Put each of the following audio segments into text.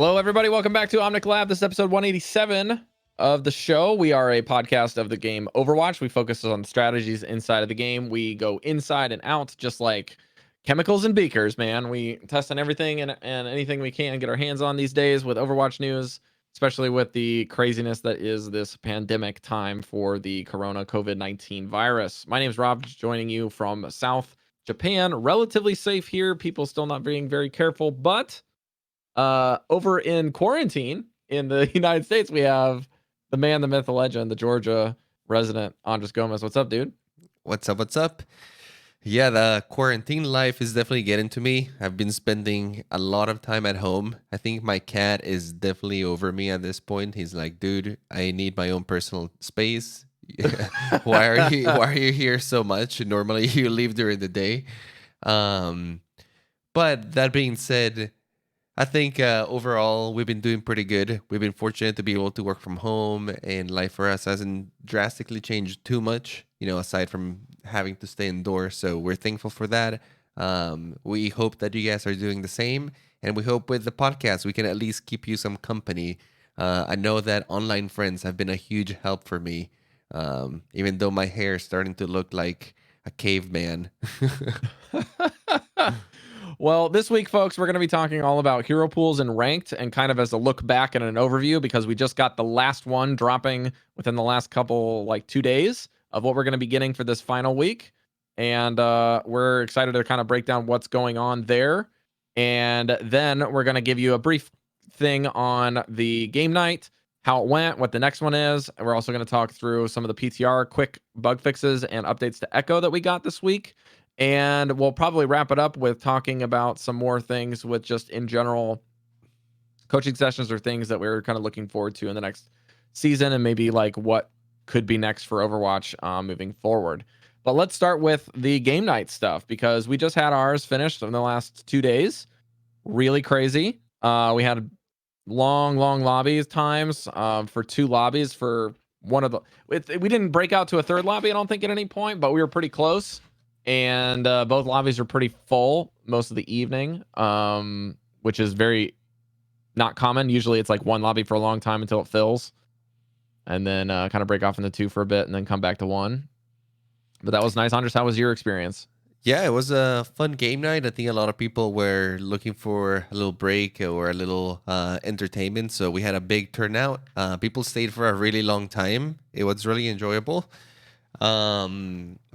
Hello, everybody. Welcome back to Omnic Lab. This is episode 187 of the show. We are a podcast of the game Overwatch. We focus on strategies inside of the game. We go inside and out, just like chemicals and beakers, man. We test on everything and anything we can get our hands on these days with Overwatch news, especially with the craziness that is this pandemic time for the corona COVID-19 virus. My name is Rob, joining you from South Japan. Relatively safe here. People still not being very careful, but over in quarantine in the United States, we have the man, the myth, the legend, the Georgia resident, Andres Gomez. What's up, dude? What's up? What's up? Yeah, the quarantine life is definitely getting to me. I've been spending a lot of time at home. I think my cat is definitely over me at this point. He's like, dude, I need my own personal space. Why are you here so much? Normally you leave during the day. Um, but that being said, I think overall we've been doing pretty good. We've been fortunate to be able to work from home, and life for us hasn't drastically changed too much, aside from having to stay indoors. So we're thankful for that. We hope that you guys are doing the same, and we hope with the podcast we can at least keep you some company. I know that online friends have been a huge help for me, even though my hair is starting to look like a caveman. Well, this week, folks, we're going to be talking all about hero pools and ranked, and kind of as a look back and an overview, because we just got the last one dropping within the last couple, like 2 days of what we're going to be getting for this final week. And we're excited to kind of break down what's going on there. And then we're going to give you a brief thing on the game night, how it went, what the next one is. And we're also going to talk through some of the PTR quick bug fixes and updates to Echo that we got this week. And we'll probably wrap it up with talking about some more things with just in general coaching sessions or things that we're kind of looking forward to in the next season, and maybe like what could be next for Overwatch moving forward. But let's start with the game night stuff, because we just had ours finished in the last 2 days. Really crazy. We had long lobbies times for 2 lobbies for one of the. We didn't break out to a third lobby, I don't think, at any point, but we were pretty close. And both lobbies are pretty full most of the evening, which is very not common. Usually it's like one lobby for a long time until it fills, and then kind of break off into 2 for a bit and then come back to 1. But that was nice. Andres, how was your experience? Yeah, it was a fun game night. I think a lot of people were looking for a little break or a little entertainment. So we had a big turnout. People stayed for a really long time. It was really enjoyable.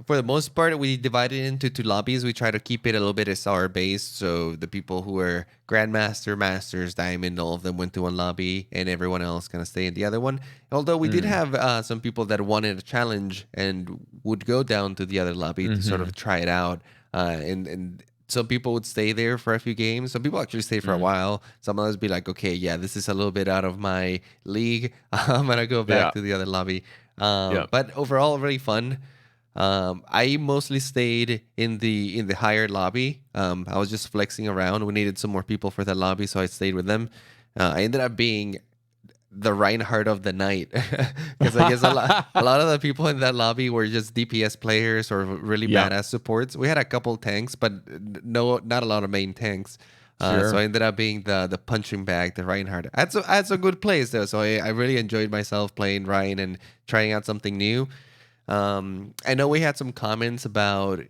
For the most part, we divided into 2 lobbies. We try to keep it a little bit SR based. So the people who were Grandmaster, Masters, Diamond, all of them went to one lobby, and everyone else kind of stayed in the other one. Although we did have some people that wanted a challenge and would go down to the other lobby to sort of try it out. And some people would stay there for a few games. Some people actually stayed for a while. Some others be like, okay, yeah, this is a little bit out of my league. I'm going to go back to the other lobby. But overall, really fun. I mostly stayed in the higher lobby. I was just flexing around. We needed some more people for that lobby, so I stayed with them. I ended up being the Reinhardt of the night, because I guess a lot of the people in that lobby were just DPS players or really badass supports. We had a couple tanks, but not a lot of main tanks. So I ended up being the punching bag, the Reinhardt. I had some good plays though, so I really enjoyed myself playing Ryan and trying out something new. I know we had some comments about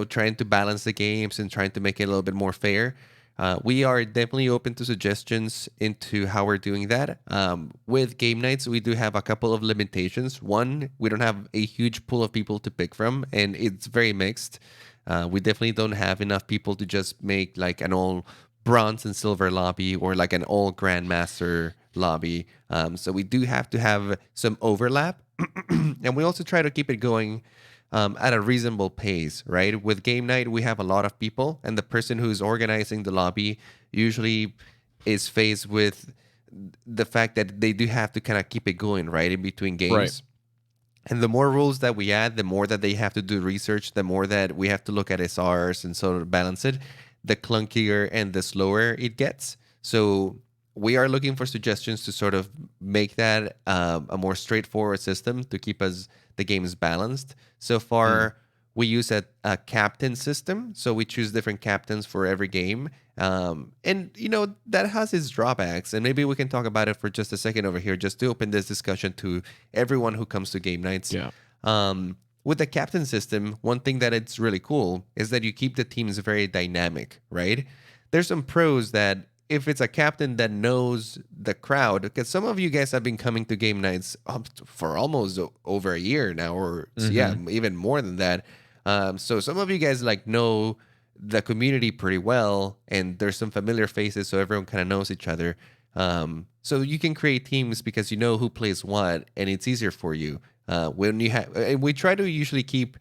trying to balance the games and trying to make it a little bit more fair. We are definitely open to suggestions into how we're doing that. With game nights, we do have a couple of limitations. One, we don't have a huge pool of people to pick from, and it's very mixed. We definitely don't have enough people to just make like an all bronze and silver lobby or like an all grandmaster lobby. So we do have to have some overlap. And we also try to keep it going at a reasonable pace, right? With game night, we have a lot of people, and the person who's organizing the lobby usually is faced with the fact that they do have to kind of keep it going, right, in between games. Right. And the more rules that we add, the more that they have to do research, the more that we have to look at SRs and sort of balance it, the clunkier and the slower it gets. So we are looking for suggestions to sort of make that a more straightforward system to keep the games balanced. So far, we use a captain system. So we choose different captains for every game. And, that has its drawbacks. And maybe we can talk about it for just a second over here, just to open this discussion to everyone who comes to game nights. Yeah. With the captain system, one thing that it's really cool is that you keep the teams very dynamic, right? There's some pros that if it's a captain that knows the crowd, because some of you guys have been coming to game nights for almost over a year now, or even more than that. So some of you guys know the community pretty well, and there's some familiar faces, so everyone kind of knows each other. So you can create teams because you know who plays what, and it's easier for you. When you have, and we try to usually keep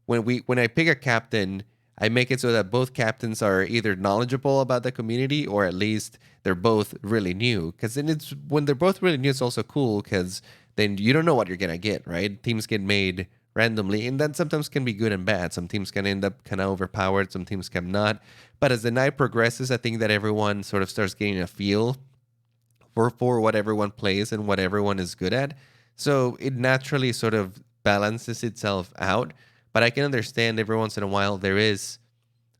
when I pick a captain, I make it so that both captains are either knowledgeable about the community or at least they're both really new. Because then when they're both really new, it's also cool because then you don't know what you're gonna get, right? Teams get made randomly, and that sometimes can be good and bad. Some teams can end up kind of overpowered, some teams can not. But as the night progresses, I think that everyone sort of starts getting a feel for what everyone plays and what everyone is good at. So it naturally sort of balances itself out. But I can understand every once in a while there is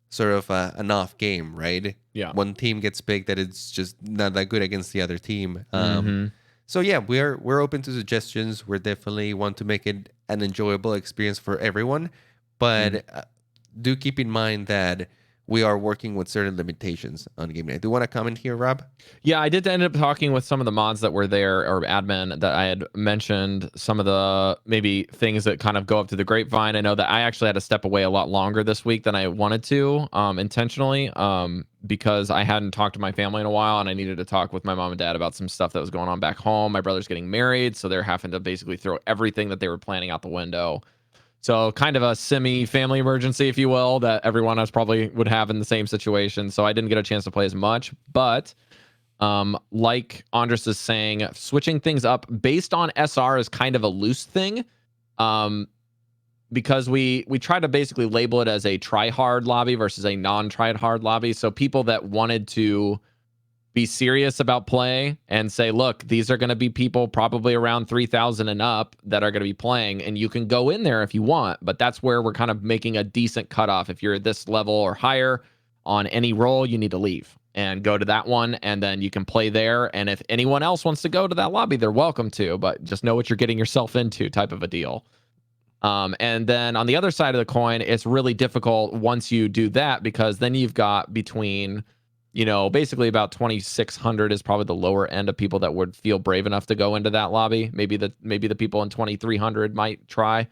sort of an off game, right? Yeah. One team gets picked that it's just not that good against the other team. Mm-hmm. So yeah, we're open to suggestions. We're definitely want to make it an enjoyable experience for everyone, but do keep in mind that we are working with certain limitations on game night. Do you want to comment here, Rob? Yeah, I did end up talking with some of the mods that were there, or admin, that I had mentioned some of the maybe things that kind of go up to the grapevine. I know that I actually had to step away a lot longer this week than I wanted to, intentionally, because I hadn't talked to my family in a while, and I needed to talk with my mom and dad about some stuff that was going on back home. My brother's getting married, so they're having to basically throw everything that they were planning out the window. So kind of a semi-family emergency, if you will, that everyone else probably would have in the same situation. So I didn't get a chance to play as much. But like Andres is saying, switching things up based on SR is kind of a loose thing, because we try to basically label it as a try-hard lobby versus a non-try-hard lobby. So people that wanted to be serious about play and say, look, these are going to be people probably around 3,000 and up that are going to be playing, and you can go in there if you want, but that's where we're kind of making a decent cutoff. If you're at this level or higher on any role, you need to leave and go to that one, and then you can play there. And if anyone else wants to go to that lobby, they're welcome to, but just know what you're getting yourself into, type of a deal. And then on the other side of the coin, it's really difficult once you do that, because then you've got between, basically about 2,600 is probably the lower end of people that would feel brave enough to go into that lobby. Maybe the people in 2,300 might try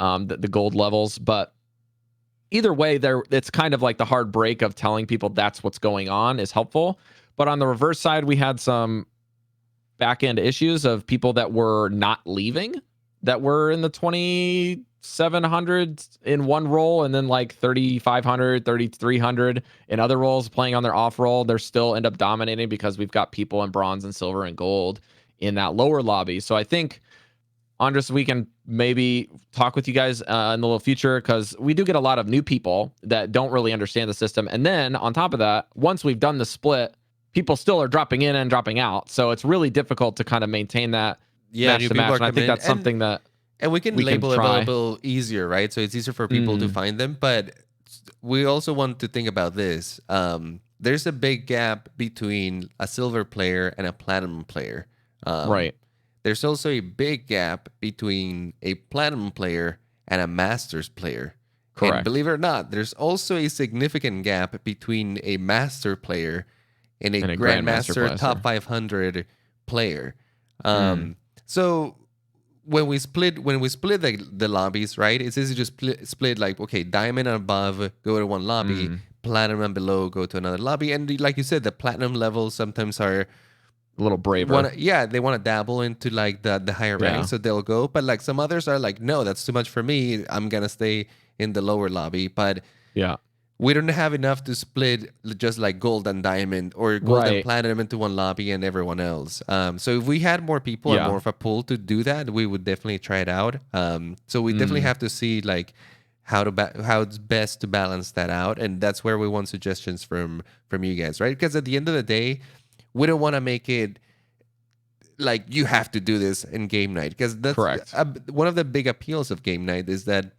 the gold levels, but either way, it's kind of like the hard break of telling people that's what's going on is helpful. But on the reverse side, we had some back end issues of people that were not leaving, that were in the 2,700 in one role, and then like 3,500, 3,300 in other roles playing on their off role. They're still end up dominating because we've got people in bronze and silver and gold in that lower lobby. So I think, Andres, we can maybe talk with you guys in the little future, because we do get a lot of new people that don't really understand the system. And then on top of that, once we've done the split, people still are dropping in and dropping out. So it's really difficult to kind of maintain that match to match. And I think that's something that we can label it a little easier, right? So it's easier for people to find them. But we also want to think about this. There's a big gap between a silver player and a platinum player. Right. There's also a big gap between a platinum player and a masters player. Correct. And believe it or not, there's also a significant gap between a master player and a grandmaster top 500 player. So when we split the lobbies, right? It's easy to just split like, okay, diamond and above go to one lobby, platinum and below go to another lobby. And like you said, the platinum levels sometimes are a little braver. They want to dabble into like the higher ranks, so they'll go. But like some others are like, no, that's too much for me. I'm gonna stay in the lower lobby. But we don't have enough to split just like gold and diamond or gold and platinum into one lobby and everyone else. So if we had more people and more of a pool to do that, we would definitely try it out. So we definitely have to see like how it's best to balance that out, and that's where we want suggestions from you guys, right? Because at the end of the day, we don't want to make it like you have to do this in game night, because that's correct. One of the big appeals of game night is that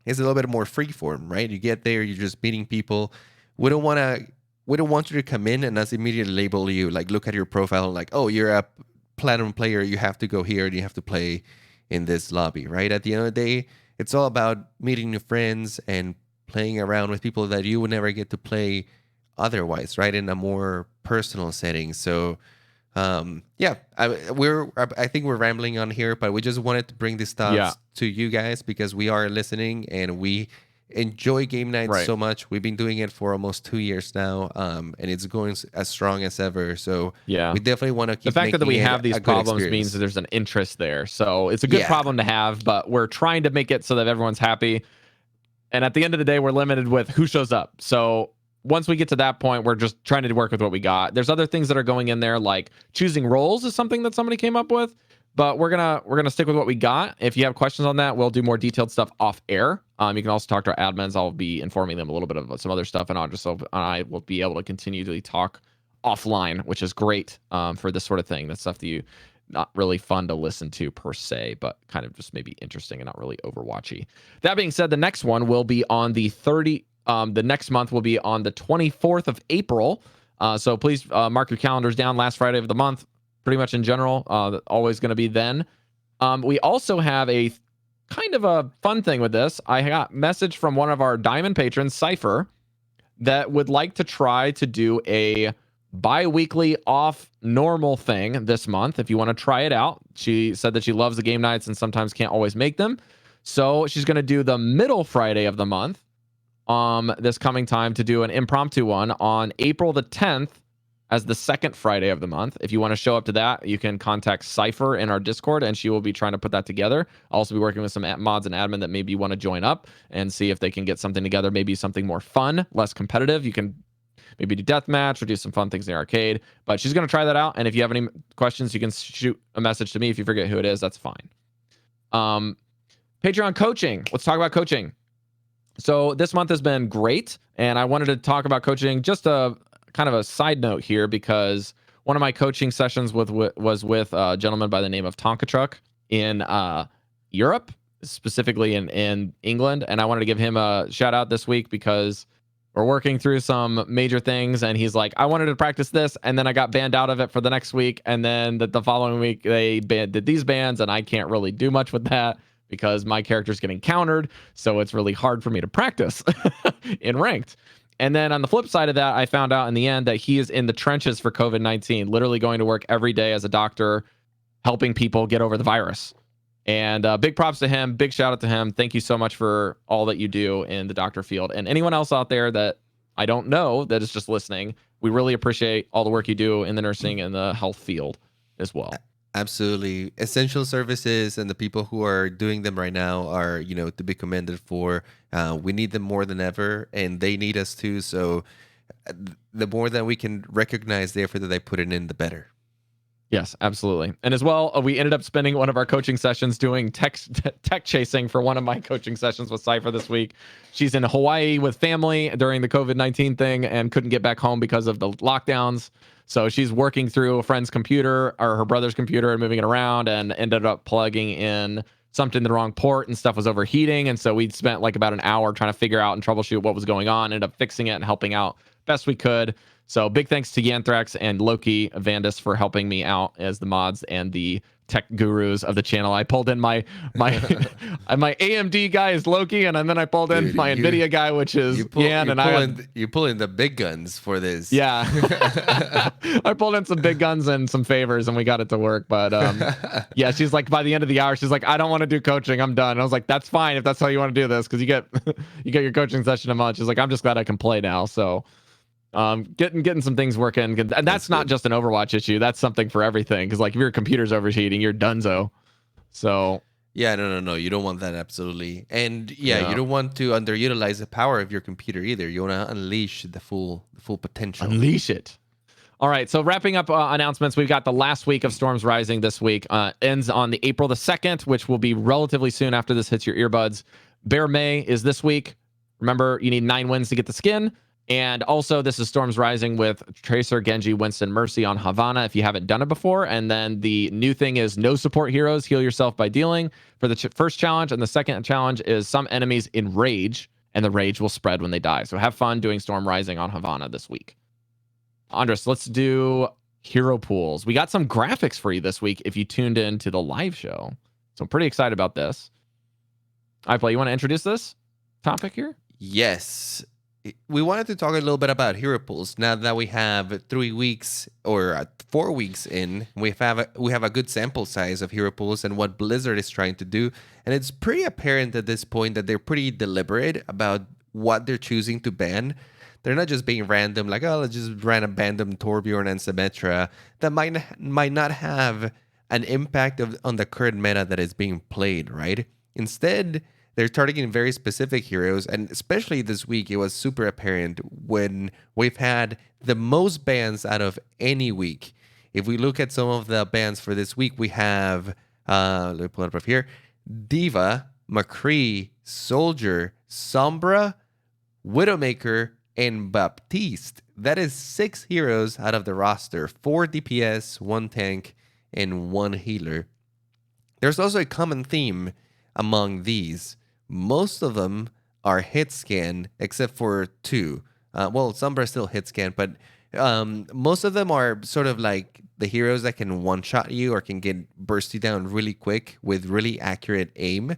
is a little bit more freeform, right? You get there, you're just meeting people. We don't want to. We don't want you to come in and us immediately label you, like look at your profile, like, oh, you're a platinum player, you have to go here and you have to play in this lobby, right? At the end of the day, it's all about meeting new friends and playing around with people that you would never get to play otherwise, right? In a more personal setting. So yeah, I think we're rambling on here, but we just wanted to bring these Yeah. thoughts to you guys because we are listening and we enjoy game nights Right. so much. We've been doing it for almost 2 years now, and it's going as strong as ever. So Yeah. we definitely want to The keep fact that making we it have these a good problems means experience. that there's an interest there. So it's a good Yeah, problem to have, but we're trying to make it so that everyone's happy. And at the end of the day, we're limited with who shows up. So once we get to that point, we're just trying to work with what we got. There's other things that are going in there, like choosing roles is something that somebody came up with. But we're gonna stick with what we got. If you have questions on that, we'll do more detailed stuff off air. You can also talk to our admins. I'll be informing them a little bit of some other stuff, and I will be able to continue to talk offline, which is great for this sort of thing. That's stuff that you not really fun to listen to per se, but kind of just maybe interesting and not really overwatchy. That being said, the next one will be on the 30. The next month will be on the 24th of April. So please mark your calendars down. Last Friday of the month, pretty much in general, always going to be then. We also have a kind of a fun thing with this. I got message from one of our diamond patrons, Cypher, that would like to try to do a bi-weekly off normal thing this month. If you want to try it out, she said that she loves the game nights and sometimes can't always make them. So she's going to do the middle Friday of the month this coming time to do an impromptu one on April the 10th as the second Friday of the month. If you want to show up to that, you can contact Cypher in our Discord, and she will be trying to put that together. I'll also be working with some mods and admin that maybe want to join up and see if they can get something together, maybe something more fun, less competitive. You can maybe do deathmatch or do some fun things in the arcade. But she's going to try that out, and if you have any questions, you can shoot a message to me. If you forget who it is, that's fine. Patreon coaching. Let's talk about coaching. So this month has been great, and I wanted to talk about coaching. Just a kind of a side note here, because one of my coaching sessions was with a gentleman by the name of Tonka Truck in Europe, specifically in England, and I wanted to give him a shout out this week because we're working through some major things, and he's like, I wanted to practice this, and then I got banned out of it for the next week, and then the following week they did these bans, and I can't really do much with that because my character's getting countered, so it's really hard for me to practice in ranked. And then on the flip side of that, I found out in the end that he is in the trenches for COVID-19, literally going to work every day as a doctor, helping people get over the virus. And big props to him. Big shout out to him. Thank you so much for all that you do in the doctor field. And anyone else out there that I don't know that is just listening, we really appreciate all the work you do in the nursing and the health field as well. Absolutely. Essential services and the people who are doing them right now are, to be commended for. We need them more than ever, and they need us too. So the more that we can recognize the effort that they put in, the better. Yes, absolutely. And as well, we ended up spending one of our coaching sessions doing tech chasing for one of my coaching sessions with Cypher this week. She's in Hawaii with family during the COVID-19 thing and couldn't get back home because of the lockdowns. So she's working through a friend's computer or her brother's computer and moving it around, and ended up plugging in something in the wrong port and stuff was overheating. And so we spent like about an hour trying to figure out and troubleshoot what was going on, ended up fixing it and helping out best we could. So big thanks to Yanthrax and Loki Vandis for helping me out as the mods and the tech gurus of the channel. I pulled in my my AMD guy is Loki, and then I pulled in my NVIDIA guy, which is Yan, and you pull in the big guns for this. Yeah. I pulled in some big guns and some favors, and we got it to work. But yeah, she's like, by the end of the hour, she's like, I don't want to do coaching. I'm done. And I was like, that's fine if that's how you want to do this, because you get your coaching session a month. She's like, I'm just glad I can play now. So getting some things working, and that's not just an Overwatch issue. That's something for everything, because like if your computer's overheating, you're donezo. So yeah, no, you don't want that, absolutely. And yeah, you don't want to underutilize the power of your computer either. You want to unleash the full potential. Unleash it. All right, so wrapping up announcements, we've got the last week of Storms Rising this week. Ends on the April the 2nd, which will be relatively soon after this hits your earbuds. Bear May is this week. Remember, you need 9 wins to get the skin. And also, this is Storms Rising with Tracer, Genji, Winston, Mercy on Havana if you haven't done it before. And then the new thing is no support heroes, heal yourself by dealing for the first challenge. And the second challenge is some enemies enrage, and the rage will spread when they die. So have fun doing Storm Rising on Havana this week. Andres, let's do hero pools. We got some graphics for you this week if you tuned in to the live show. So I'm pretty excited about this. iPlay, you want to introduce this topic here? Yes. We wanted to talk a little bit about hero pools. Now that we have 3 weeks or 4 weeks in, we have a good sample size of hero pools and what Blizzard is trying to do. And it's pretty apparent at this point that they're pretty deliberate about what they're choosing to ban. They're not just being random, like, oh, let's just random ban them Torbjorn and Symmetra. That might not have an impact on the current meta that is being played, right? Instead, they're targeting very specific heroes, and especially this week, it was super apparent when we've had the most bans out of any week. If we look at some of the bans for this week, we have, let me pull it up here, Diva, McCree, Soldier, Sombra, Widowmaker, and Baptiste. That is 6 heroes out of the roster, 4 DPS, 1 tank, and 1 healer. There's also a common theme among these. Most of them are hit scan, except for 2. Well, Sombra still hit scan, but most of them are sort of like the heroes that can one-shot you or can burst you down really quick with really accurate aim.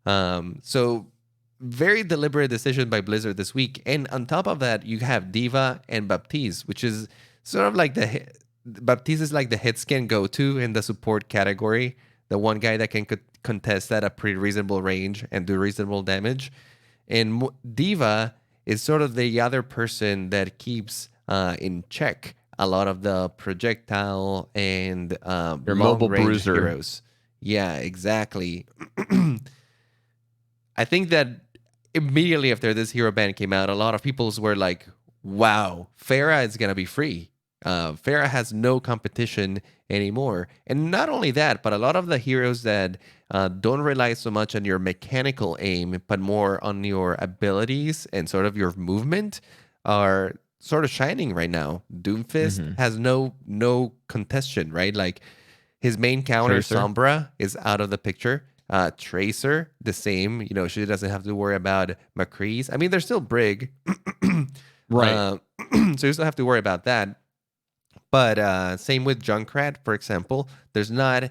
So very deliberate decision by Blizzard this week. And on top of that, you have Diva and Baptiste, which is sort of like Baptiste is like the hit scan go-to in the support category. The one guy that can contest at a pretty reasonable range and do reasonable damage. And Diva is sort of the other person that keeps in check a lot of the projectile and your mobile long-range bruiser heroes. Yeah, exactly. I think that immediately after this hero ban came out, a lot of people were like, wow, Pharah is going to be free. Pharah has no competition anymore. And not only that, but a lot of the heroes that don't rely so much on your mechanical aim, but more on your abilities and sort of your movement are sort of shining right now. Doomfist has no contestation, right? Like his main counter, Tracer. Sombra, is out of the picture. Tracer, the same. You know, she doesn't have to worry about McCree's. I mean, they're still Brig. Right. So you still have to worry about that. But same with Junkrat, for example. There's not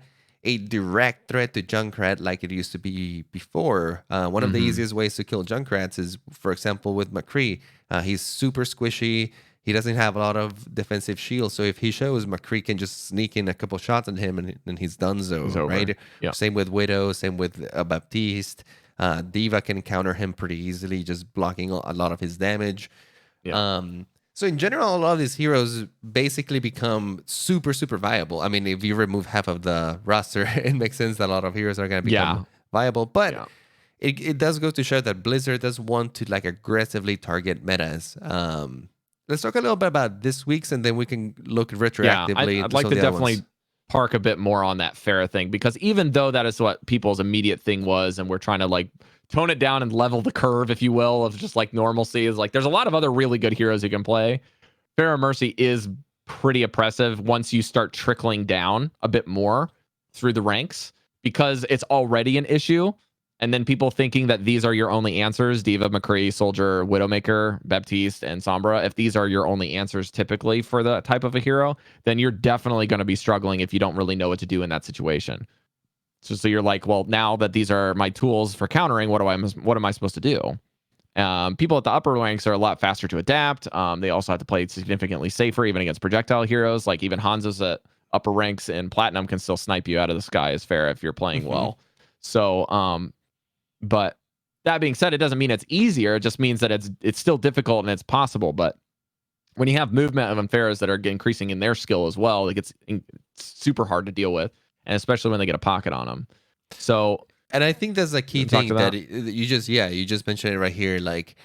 a direct threat to Junkrat like it used to be before. One of the easiest ways to kill Junkrats is, for example, with McCree. He's super squishy. He doesn't have a lot of defensive shield. So if he shows, McCree can just sneak in a couple shots on him and he's donezo, right? Yeah. Same with Widow, same with Baptiste. Diva can counter him pretty easily, just blocking a lot of his damage. Yeah. So in general, a lot of these heroes basically become super, super viable. I mean, if you remove half of the roster, it makes sense that a lot of heroes are going to become viable. But it does go to show that Blizzard does want to like aggressively target metas. Let's talk a little bit about this week's, and then we can look retroactively. I'd like to definitely park a bit more on that Pharah thing, because even though that is what people's immediate thing was, and we're trying to like tone it down and level the curve, if you will, of just like normalcy, is like there's a lot of other really good heroes you can play. Pharah Mercy is pretty oppressive once you start trickling down a bit more through the ranks, because it's already an issue. And then people thinking that these are your only answers, Diva, McCree, Soldier, Widowmaker, Baptiste, and Sombra, if these are your only answers typically for the type of a hero, then you're definitely going to be struggling if you don't really know what to do in that situation. So you're like, well, now that these are my tools for countering, what am I supposed to do? People at the upper ranks are a lot faster to adapt. They also have to play significantly safer, even against projectile heroes. Like even Hanzo's at upper ranks in Platinum can still snipe you out of the sky as Pharah if you're playing well. So, but that being said, it doesn't mean it's easier. It just means that it's still difficult and it's possible. But when you have movement of Pharahs that are increasing in their skill as well, it gets super hard to deal with, and especially when they get a pocket on them. So, and I think that's a key thing that you just mentioned it right here. Like,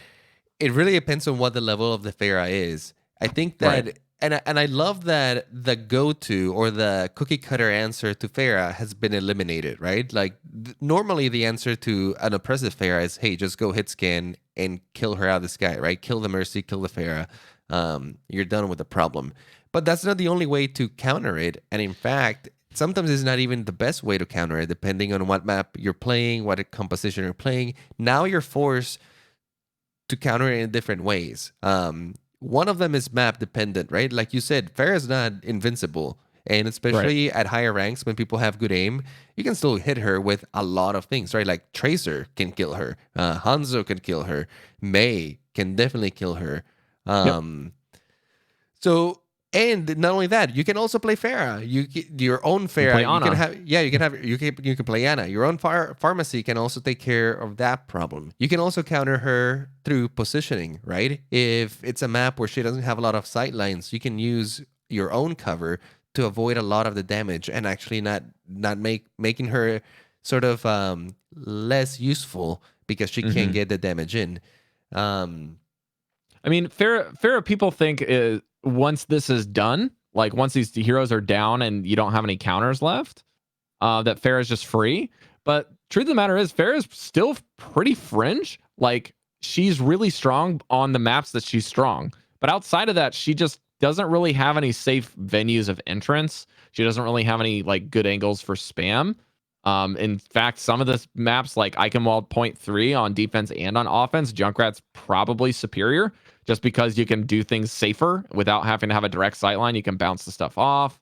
it really depends on what the level of the Pharah is. I think that and I love that the go-to or the cookie cutter answer to Pharah has been eliminated, right? Like normally the answer to an oppressive Pharah is, hey, just go hit scan and kill her out of the sky, right? Kill the Mercy, kill the Pharah. You're done with the problem. But that's not the only way to counter it. And in fact, sometimes it's not even the best way to counter it, depending on what map you're playing, what composition you're playing. Now you're forced to counter it in different ways. One of them is map dependent, right? Like you said, Pharah is not invincible. And Right. especially at higher ranks, when people have good aim, you can still hit her with a lot of things, right? Like Tracer can kill her, Hanzo can kill her, Mei can definitely kill her. Yep. So, and not only that, you can also play Pharah. Your own You play Pharah. You can Ana. have, yeah, you can play Ana. Your own pharmacy can also take care of that problem. You can also counter her through positioning, right? If it's a map where she doesn't have a lot of sight lines, you can use your own cover to avoid a lot of the damage and actually not making her sort of less useful because she can't Hmm. get the damage in. Um, I mean, Farah people think once this is done, like once these heroes are down and you don't have any counters left, that Farah is just free. But truth of the matter is, Farah is still pretty fringe. Like she's really strong on the maps that she's strong, but outside of that, she just doesn't really have any safe venues of entrance. She doesn't really have any like good angles for spam. In fact, some of the maps like Eichenwald point 3 on defense and on offense, Junkrat's probably superior just because you can do things safer without having to have a direct sight line. You can bounce the stuff off.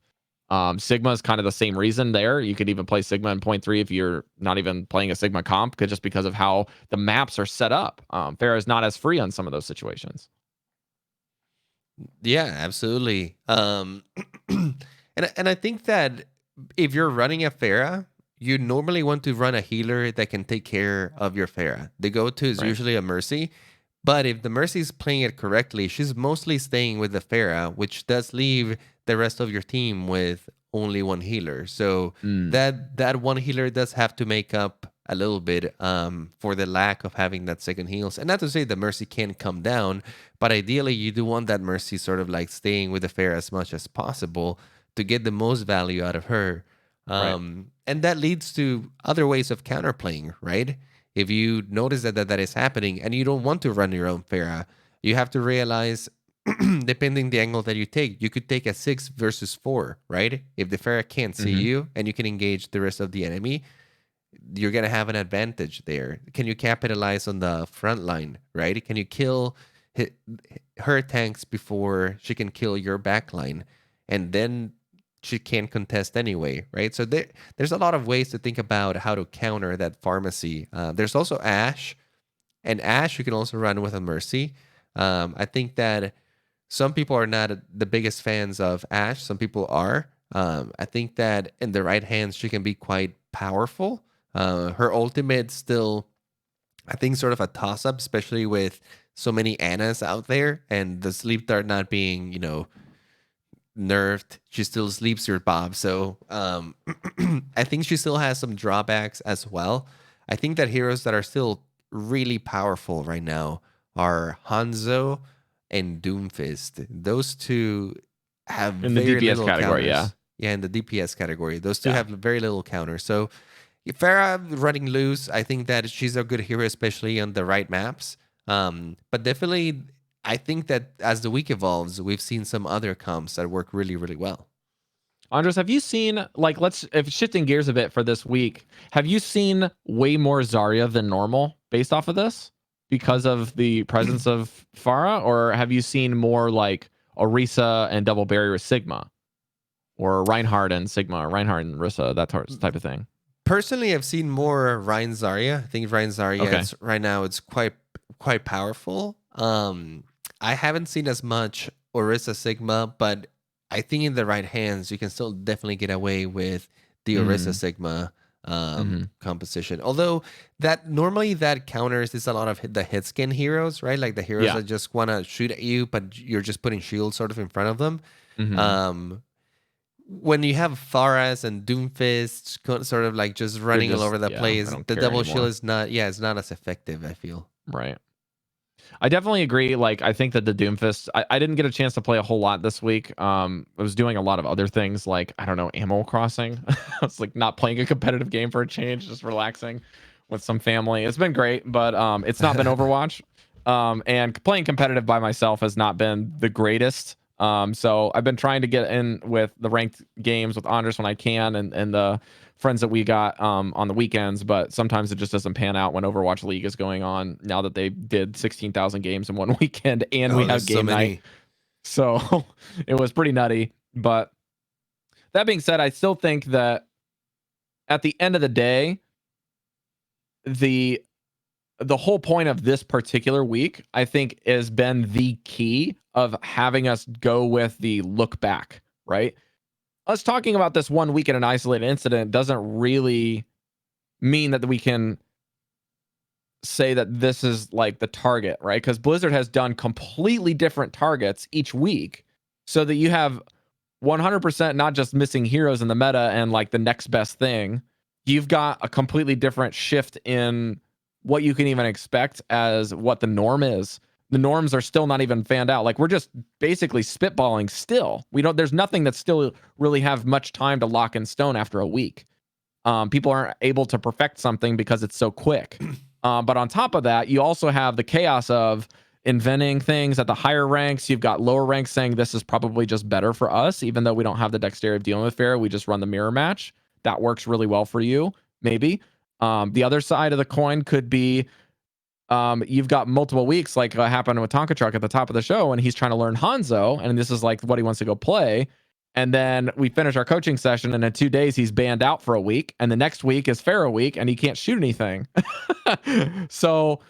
Sigma is kind of the same reason there. You could even play Sigma in point 3 if you're not even playing a Sigma comp, just because of how the maps are set up. Pharah is not as free on some of those situations. Yeah, absolutely. And I think that if you're running a Pharah, you normally want to run a healer that can take care of your Pharah. The go-to is Right. usually a Mercy, but if the Mercy is playing it correctly, she's mostly staying with the Pharah, which does leave the rest of your team with only one healer. So Mm. that one healer does have to make up a little bit for the lack of having that second heals. And not to say the Mercy can't come down, but ideally you do want that Mercy sort of like staying with the Pharah as much as possible to get the most value out of her. Right. And that leads to other ways of counterplaying, right? If you notice that is happening and you don't want to run your own Pharah, you have to realize, depending the angle that you take, you could take a 6 versus 4, right? If the Pharah can't see Hmm. you and you can engage the rest of the enemy, you're gonna have an advantage there. Can you capitalize on the front line, right? Can you kill her tanks before she can kill your back line, and then she can't contest anyway, right? So there's a lot of ways to think about how to counter that pharmacy. There's also Ash, and Ash you can also run with a Mercy. I think that some people are not the biggest fans of Ash. Some people are. I think that in the right hands, she can be quite powerful. Her ultimate still, I think, sort of a toss up, especially with so many Annas out there and the sleep dart not being, nerfed. She still sleeps your Bob. So I think she still has some drawbacks as well. I think that heroes that are still really powerful right now are Hanzo and Doomfist. Those two have In the very DPS little category, yeah. counters. Yeah, in the DPS category, those two Yeah. have very little counters. So Farah running loose, I think that she's a good hero, especially on the right maps. But definitely, I think that as the week evolves, we've seen some other comps that work really, really well. Andres, have you seen, like, let's, if shifting gears a bit for this week, have you seen way more Zarya than normal based off of this because of the presence of Pharah? Or have you seen more like Orisa and Double Barrier with Sigma? Or Reinhardt and Sigma, or Reinhardt and Rissa, that type of thing? Personally, I've seen more Ryan Zarya. I think Ryan Zarya, Okay. it's right now, it's quite powerful. I haven't seen as much Orisa Sigma, but I think in the right hands, you can still definitely get away with the Orisa Mm. Sigma Hmm. composition. Although that normally that counters is a lot of the hit skin heroes, right? Like the heroes Yeah. that just want to shoot at you, but you're just putting shields sort of in front of them. Hmm. Um, when you have Pharahs and Doomfists sort of like just They're running all just, over the yeah, I place, don't the care double shield anymore. is not, yeah, it's not as effective, I feel. Right. I definitely agree. Like, I think that the Doomfist, I didn't get a chance to play a whole lot this week. I was doing a lot of other things, like, I don't know, Animal Crossing. I was like not playing a competitive game for a change, just relaxing with some family. It's been great, but it's not been Overwatch. And playing competitive by myself has not been the greatest. So I've been trying to get in with the ranked games with Andres when I can, and the friends that we got on the weekends, but sometimes it just doesn't pan out when Overwatch League is going on now that they did 16,000 games in one weekend and we Oh, have there's so game night. many. So it was pretty nutty. But that being said, I still think that at the end of the day, the whole point of this particular week, I think, has been the key of having us go with the look back, right? Us talking about this one week in an isolated incident doesn't really mean that we can say that this is like the target, right? Because Blizzard has done completely different targets each week so that you have 100% not just missing heroes in the meta and like the next best thing. You've got a completely different shift in what you can even expect as what the norm is. The norms are still not even fanned out. Like, we're just basically spitballing still. There's nothing that still really have much time to lock in stone after a week. People aren't able to perfect something because it's so quick. But on top of that, you also have the chaos of inventing things at the higher ranks. You've got lower ranks saying this is probably just better for us, even though we don't have the dexterity of dealing with Pharah. We just run the mirror match. That works really well for you, maybe. The other side of the coin could be you've got multiple weeks, like happened with Tonka Truck at the top of the show, and he's trying to learn Hanzo, and this is like what he wants to go play. And then we finish our coaching session, and in 2 days he's banned out for a week, and the next week is Pharaoh week, and he can't shoot anything. So,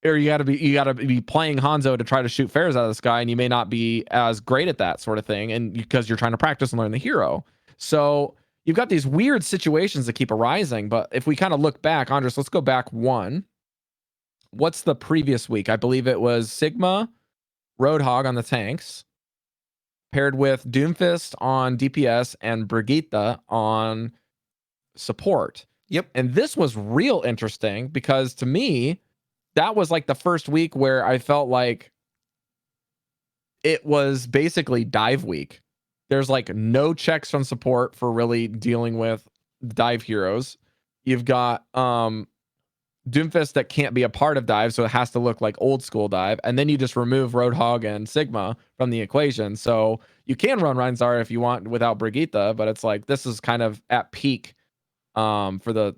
or you gotta be playing Hanzo to try to shoot Pharaohs out of the sky, and you may not be as great at that sort of thing, and because you're trying to practice and learn the hero. So you've got these weird situations that keep arising. But if we kind of look back, Andres, let's go back one. What's the previous week? I believe it was Sigma, Roadhog on the tanks, paired with Doomfist on DPS and Brigitte on support. Yep. And this was real interesting because to me, that was like the first week where I felt like it was basically dive week. There's like no checks from support for really dealing with dive heroes. You've got Doomfist that can't be a part of dive, so it has to look like old school dive. And then you just remove Roadhog and Sigma from the equation. So you can run Reinzar if you want without Brigitte, but it's like this is kind of at peak for the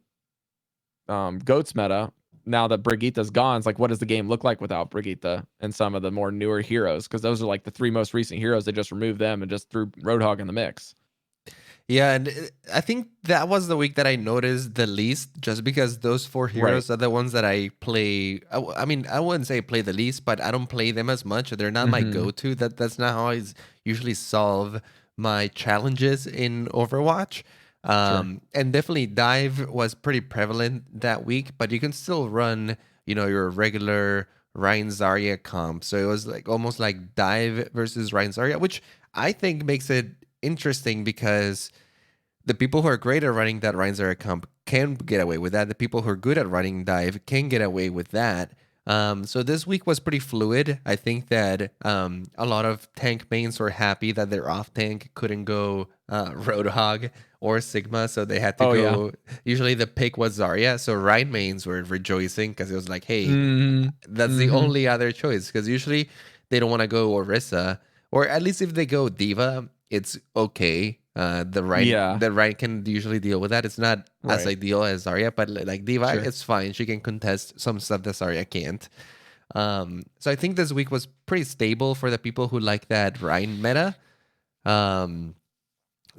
Goats meta. Now that Brigitte's gone, it's like, what does the game look like without Brigitte and some of the more newer heroes? Because those are like the 3 most recent heroes. They just removed them and just threw Roadhog in the mix. Yeah, and I think that was the week that I noticed the least, just because those 4 heroes are the ones that I play. I mean, I wouldn't say play the least, but I don't play them as much. They're not my go-to. That's not how I usually solve my challenges in Overwatch. Sure. And definitely dive was pretty prevalent that week, but you can still run, your regular Ryan Zarya comp. So it was like almost like dive versus Ryan Zarya, which I think makes it interesting because the people who are great at running that Ryan Zarya comp can get away with that. The people who are good at running dive can get away with that. So this week was pretty fluid. I think that a lot of tank mains were happy that their off tank couldn't go Roadhog or Sigma, so they had to go. Yeah. Usually the pick was Zarya, so Ryan mains were rejoicing because it was like, hey, that's the only other choice. Because usually they don't want to go Orisa, or at least if they go Diva, it's okay. The Ryan can usually deal with that. It's not as ideal as Zarya, but like Diva, it's fine. She can contest some stuff that Zarya can't. So I think this week was pretty stable for the people who like that Ryan meta.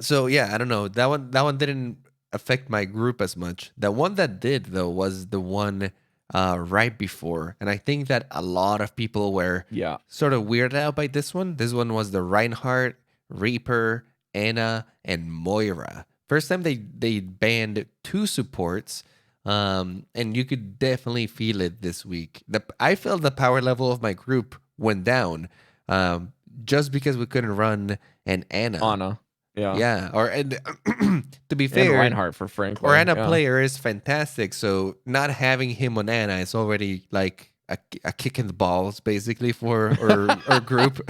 So yeah, I don't know. That one didn't affect my group as much. The one that did though was the one right before, and I think that a lot of people were sort of weirded out by this one. This one was the Reinhardt, Reaper, Anna, and Moira. First time they banned 2 supports, and you could definitely feel it this week. I felt the power level of my group went down, just because we couldn't run an Anna. Yeah. Or and to be fair, and Reinhardt for Franklin. Or Anna player is fantastic. So not having him on Anna is already like a kick in the balls basically for our group.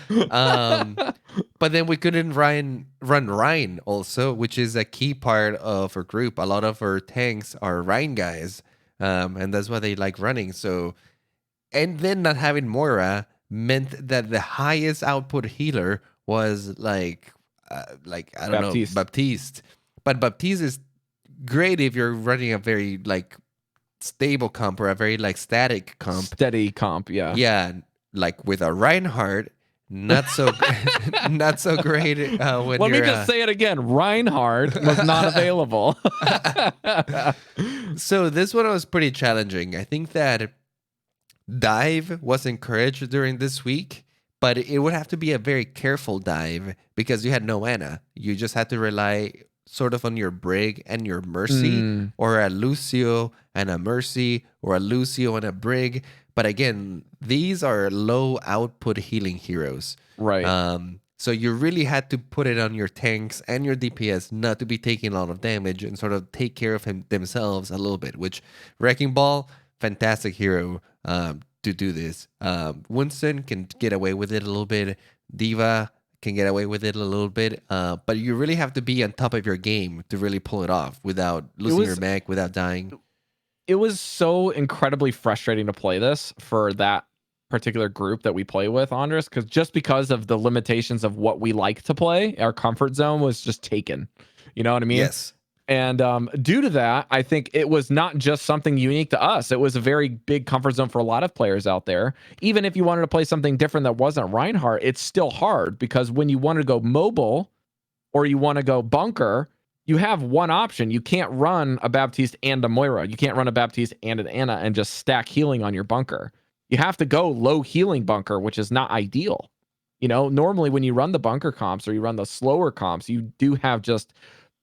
But then we couldn't run Rhine also, which is a key part of our group. A lot of our tanks are Rhine guys, and that's why they like running. So, and then not having Moira meant that the highest output healer was like I don't know, Baptiste. But Baptiste is great if you're running a very like stable comp or a very like static comp, steady comp. Yeah, like with a Reinhardt. Not so, not so great. When Let me just say it again: Reinhardt was not available. So this one was pretty challenging. I think that dive was encouraged during this week, but it would have to be a very careful dive because you had no Ana. You just had to rely sort of on your Brig and your Mercy, or a Lucio and a Mercy, or a Lucio and a Brig. But again, these are low output healing heroes. Right. So you really had to put it on your tanks and your DPS not to be taking a lot of damage and sort of take care of themselves a little bit, which Wrecking Ball, fantastic hero to do this. Winston can get away with it a little bit. Diva can get away with it a little bit. But you really have to be on top of your game to really pull it off without losing your mech, without dying. It was so incredibly frustrating to play this for that particular group that we play with, Andres, because of the limitations of what we like to play. Our comfort zone was just taken. You know what I mean? Yes. And due to that, I think it was not just something unique to us. It was a very big comfort zone for a lot of players out there. Even if you wanted to play something different that wasn't Reinhardt, it's still hard because when you want to go mobile or you want to go bunker, you have one option. You can't run a Baptiste and a Moira. You can't run a Baptiste and an Ana and just stack healing on your bunker. You have to go low healing bunker, which is not ideal. You know, normally when you run the bunker comps or you run the slower comps, you do have just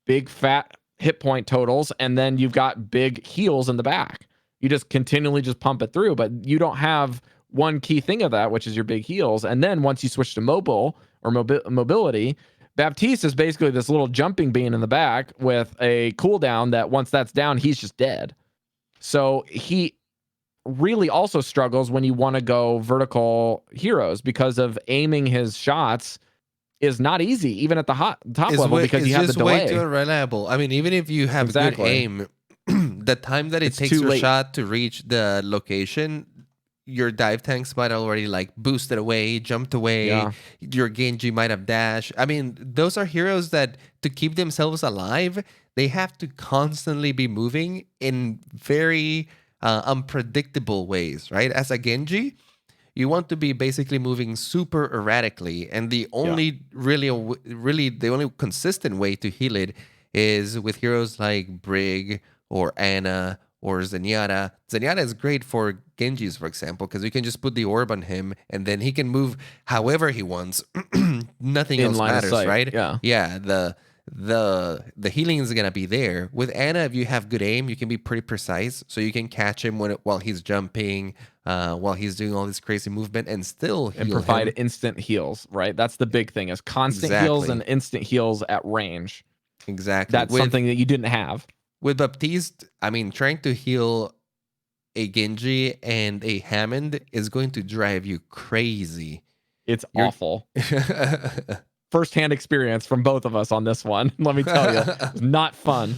big fat hit point totals, and then you've got big heals in the back. You just continually just pump it through, but you don't have one key thing of that, which is your big heals. And then once you switch to mobile or mobility, Baptiste is basically this little jumping bean in the back with a cooldown that once that's down, he's just dead. So he really also struggles when you want to go vertical heroes because of aiming his shots is not easy, even at the top level, because you have the delay. It's way too unreliable. I mean, even if you have good aim, the time that it takes your shot to reach the location, your dive tanks might already like boosted away, jumped away. Yeah. Your Genji might have dashed. I mean, those are heroes that to keep themselves alive, they have to constantly be moving in very unpredictable ways, right? As a Genji, you want to be basically moving super erratically, and the only really the only consistent way to heal it is with heroes like Brig or Ana or Zenyatta. Zenyatta is great for Genjis, for example, because you can just put the orb on him and then he can move however he wants. Nothing else matters, right? Yeah. The healing is gonna be there. With Ana, if you have good aim, you can be pretty precise, so you can catch him while he's jumping, while he's doing all this crazy movement, and still heal provide him. Instant heals. Right, that's the big thing: is constant heals and instant heals at range. Exactly, that's something that you didn't have. With Baptiste, I mean, trying to heal a Genji and a Hammond is going to drive you crazy. It's awful. First-hand experience from both of us on this one. Let me tell you, it's not fun.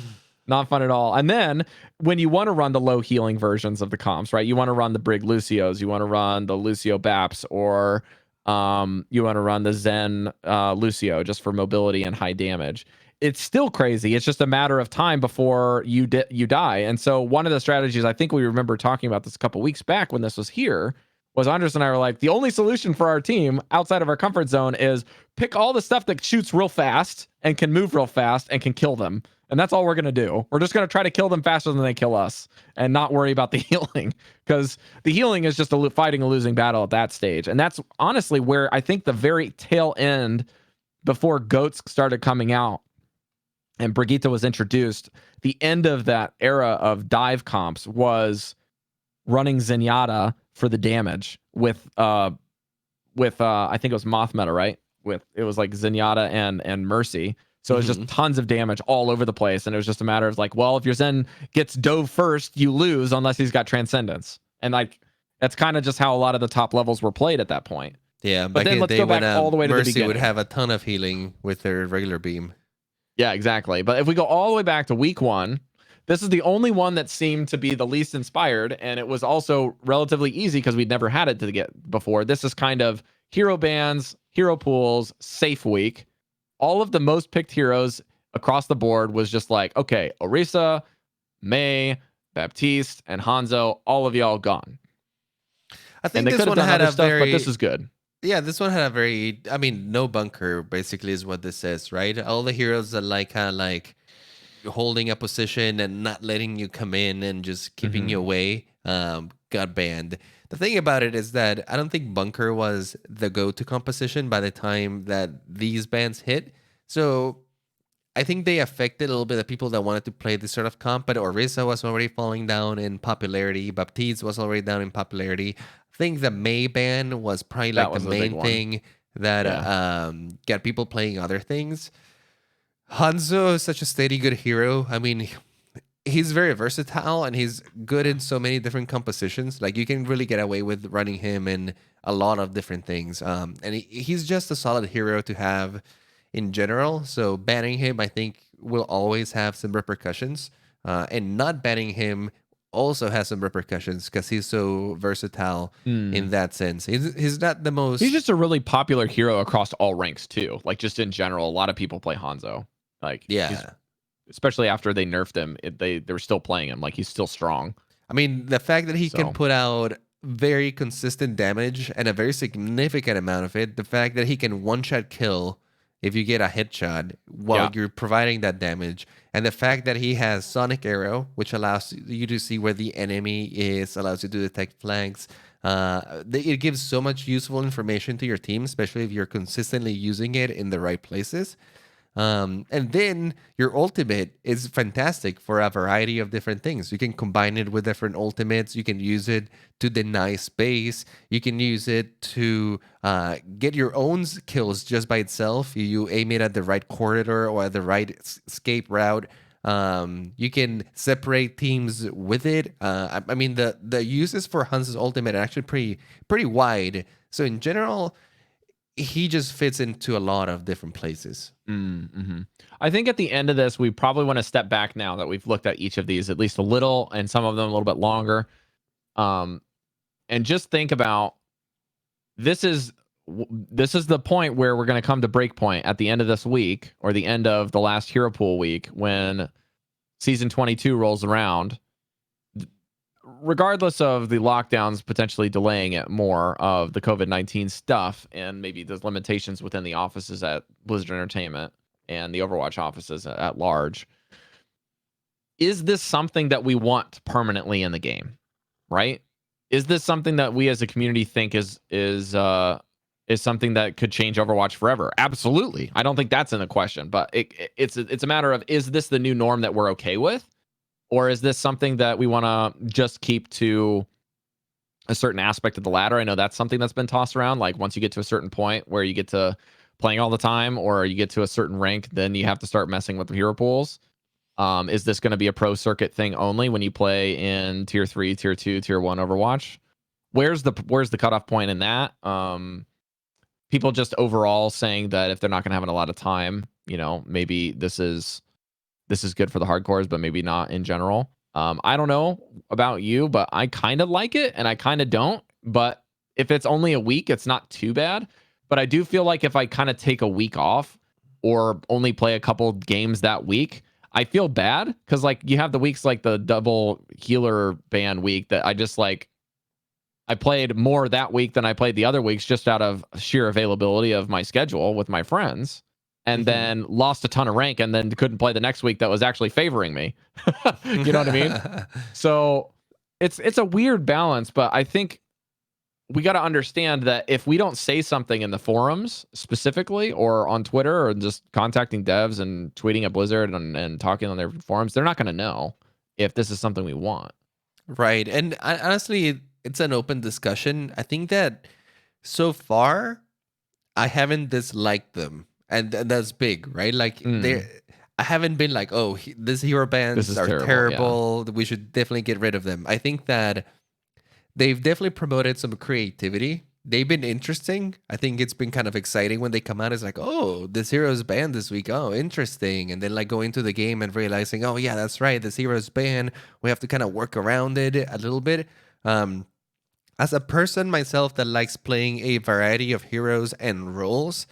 Not fun at all. And then when you want to run the low healing versions of the comps, right? You want to run the Brig Lucios, you want to run the Lucio Baps, or you want to run the Zen Lucio just for mobility and high damage. It's still crazy. It's just a matter of time before you die. And so one of the strategies, I think we remember talking about this a couple weeks back when this was here, was Andres and I were like, the only solution for our team outside of our comfort zone is pick all the stuff that shoots real fast and can move real fast and can kill them. And that's all we're going to do. We're just going to try to kill them faster than they kill us and not worry about the healing, because the healing is just fighting a losing battle at that stage. And that's honestly where I think the very tail end, before GOATs started coming out and Brigitte was introduced, the end of that era of dive comps was running Zenyatta for the damage with I think it was Moth Meta, right? It was like Zenyatta and Mercy. So it was just tons of damage all over the place. And it was just a matter of like, well, if your Zen gets dove first, you lose unless he's got Transcendence. And like that's kind of just how a lot of the top levels were played at that point. Yeah, But back then in the let's day go when back all the way to the Mercy would beginning. have a ton of healing with their regular beam. Yeah, exactly. But if we go all the way back to week 1, this is the only one that seemed to be the least inspired, and it was also relatively easy because we'd never had it to get before. This is kind of hero bans, hero pools, safe week. All of the most picked heroes across the board was just like, okay, Orisa, May, Baptiste, and Hanzo, all of y'all gone. I And think they this could have one done had other a stuff, but this very is good. Yeah, this one had a very, I mean, no bunker basically is what this says, right? All the heroes that like kind of like holding a position and not letting you come in and just keeping you away got banned. The thing about it is that I don't think bunker was the go-to composition by the time that these bans hit. So I think they affected a little bit of people that wanted to play this sort of comp, but Orisa was already falling down in popularity. Baptiste was already down in popularity. I think the May ban was probably That like the was the big main one. thing that Yeah. got people playing other things. Hanzo is such a steady good hero. I mean, he's very versatile and he's good in so many different compositions. Like you can really get away with running him in a lot of different things. And he's just a solid hero to have in general. So banning him, I think, will always have some repercussions. And not banning him also has some repercussions because he's so versatile in that sense. He's not the He's most. just a really popular hero across all ranks too. Like just in general, a lot of people play Hanzo. Like he's Yeah. especially after they nerfed him, they were still playing him. Like he's still strong. I mean, the fact that he can So put out very consistent damage and a very significant amount of it, the fact that he can one-shot kill if you get a headshot while yeah. you're providing that damage, and the fact that he has Sonic Arrow, which allows you to see where the enemy is, allows you to detect flanks. It gives so much useful information to your team, especially if you're consistently using it in the right places. And then your ultimate is fantastic for a variety of different things. You can combine it with different ultimates. You can use it to deny space. You can use it to get your own kills just by itself. You aim it at the right corridor or at the right escape route. You can separate teams with it. I mean, the uses for Hans's ultimate are actually pretty wide. So in general, he just fits into a lot of different places. Mm-hmm. I think at the end of this, we probably want to step back now that we've looked at each of these at least a little, and some of them a little bit longer, and just think about this is the point where we're going to come to break point at the end of this week or the end of the last hero pool week when season 22 rolls around. Regardless of the lockdowns potentially delaying it more of the COVID-19 stuff and maybe the limitations within the offices at Blizzard Entertainment and the Overwatch offices at large, is this something that we want permanently in the game? Right? Is this something that we as a community think is something that could change Overwatch forever? Absolutely. I don't think that's in the question, but it's a matter of, is this the new norm that we're okay with? Or is this something that we want to just keep to a certain aspect of the ladder? I know that's something that's been tossed around. Like once you get to a certain point where you get to playing all the time or you get to a certain rank, then you have to start messing with the hero pools. Is this going to be a pro circuit thing only when you play in tier 3, tier 2, tier 1 Overwatch? Where's the cutoff point in that? People just overall saying that if they're not going to have a lot of time, maybe this is good for the hardcores, but maybe not in general. I don't know about you, but I kind of like it and I kind of don't. But if it's only a week, it's not too bad. But I do feel like if I kind of take a week off or only play a couple games that week, I feel bad because like you have the weeks like the double healer ban week that I just like. I played more that week than I played the other weeks just out of sheer availability of my schedule with my friends, and then lost a ton of rank and then couldn't play the next week that was actually favoring me. You know what I mean? So it's a weird balance, but I think we got to understand that if we don't say something in the forums specifically or on Twitter or just contacting devs and tweeting at Blizzard and talking on their forums, they're not going to know if this is something we want. Right. And honestly, it's an open discussion. I think that so far, I haven't disliked them. And that's big, right? Like, I haven't been like, oh, these hero This bands is are terrible. Yeah. terrible. We should definitely get rid of them. I think that they've definitely promoted some creativity. They've been interesting. I think it's been kind of exciting when they come out. It's like, oh, this hero's banned this week. Oh, interesting. And then like going to the game and realizing, oh yeah, that's right, this hero's banned. We have to kind of work around it a little bit. Um, as a person myself that likes playing a variety of heroes and roles,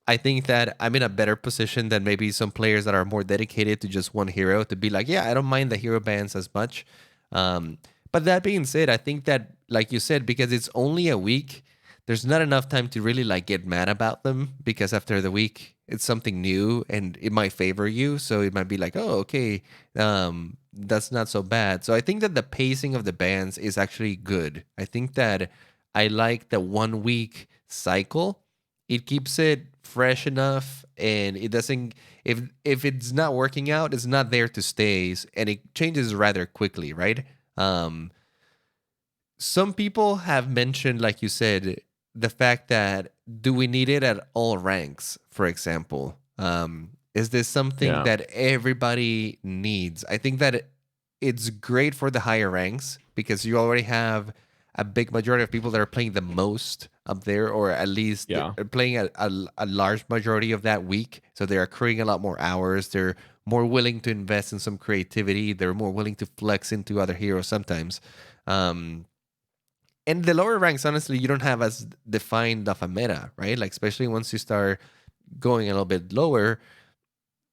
I think that I'm in a better position than maybe some players that are more dedicated to just one hero to be like, yeah, I don't mind the hero bans as much. Um, but that being said, I think that, like you said, because it's only a week, there's not enough time to really like get mad about them because after the week, it's something new and it might favor you. So it might be like, oh, okay, that's not so bad. So I think that the pacing of the bans is actually good. I think that I like the 1 week cycle. It keeps it fresh enough and it doesn't, if it's not working out, it's not there to stay and it changes rather quickly, right? um some people have mentioned, like you said, the fact that do we need it at all ranks, for example? Is this something Yeah. that everybody needs? I think that it's great for the higher ranks because you already have a big majority of people that are playing the most up there, or at least Yeah. they're playing a large majority of that week. So they're accruing a lot more hours. They're more willing to invest in some creativity. They're more willing to flex into other heroes sometimes. Um, and the lower ranks, honestly, you don't have as defined of a meta, right? Like, especially once you start going a little bit lower,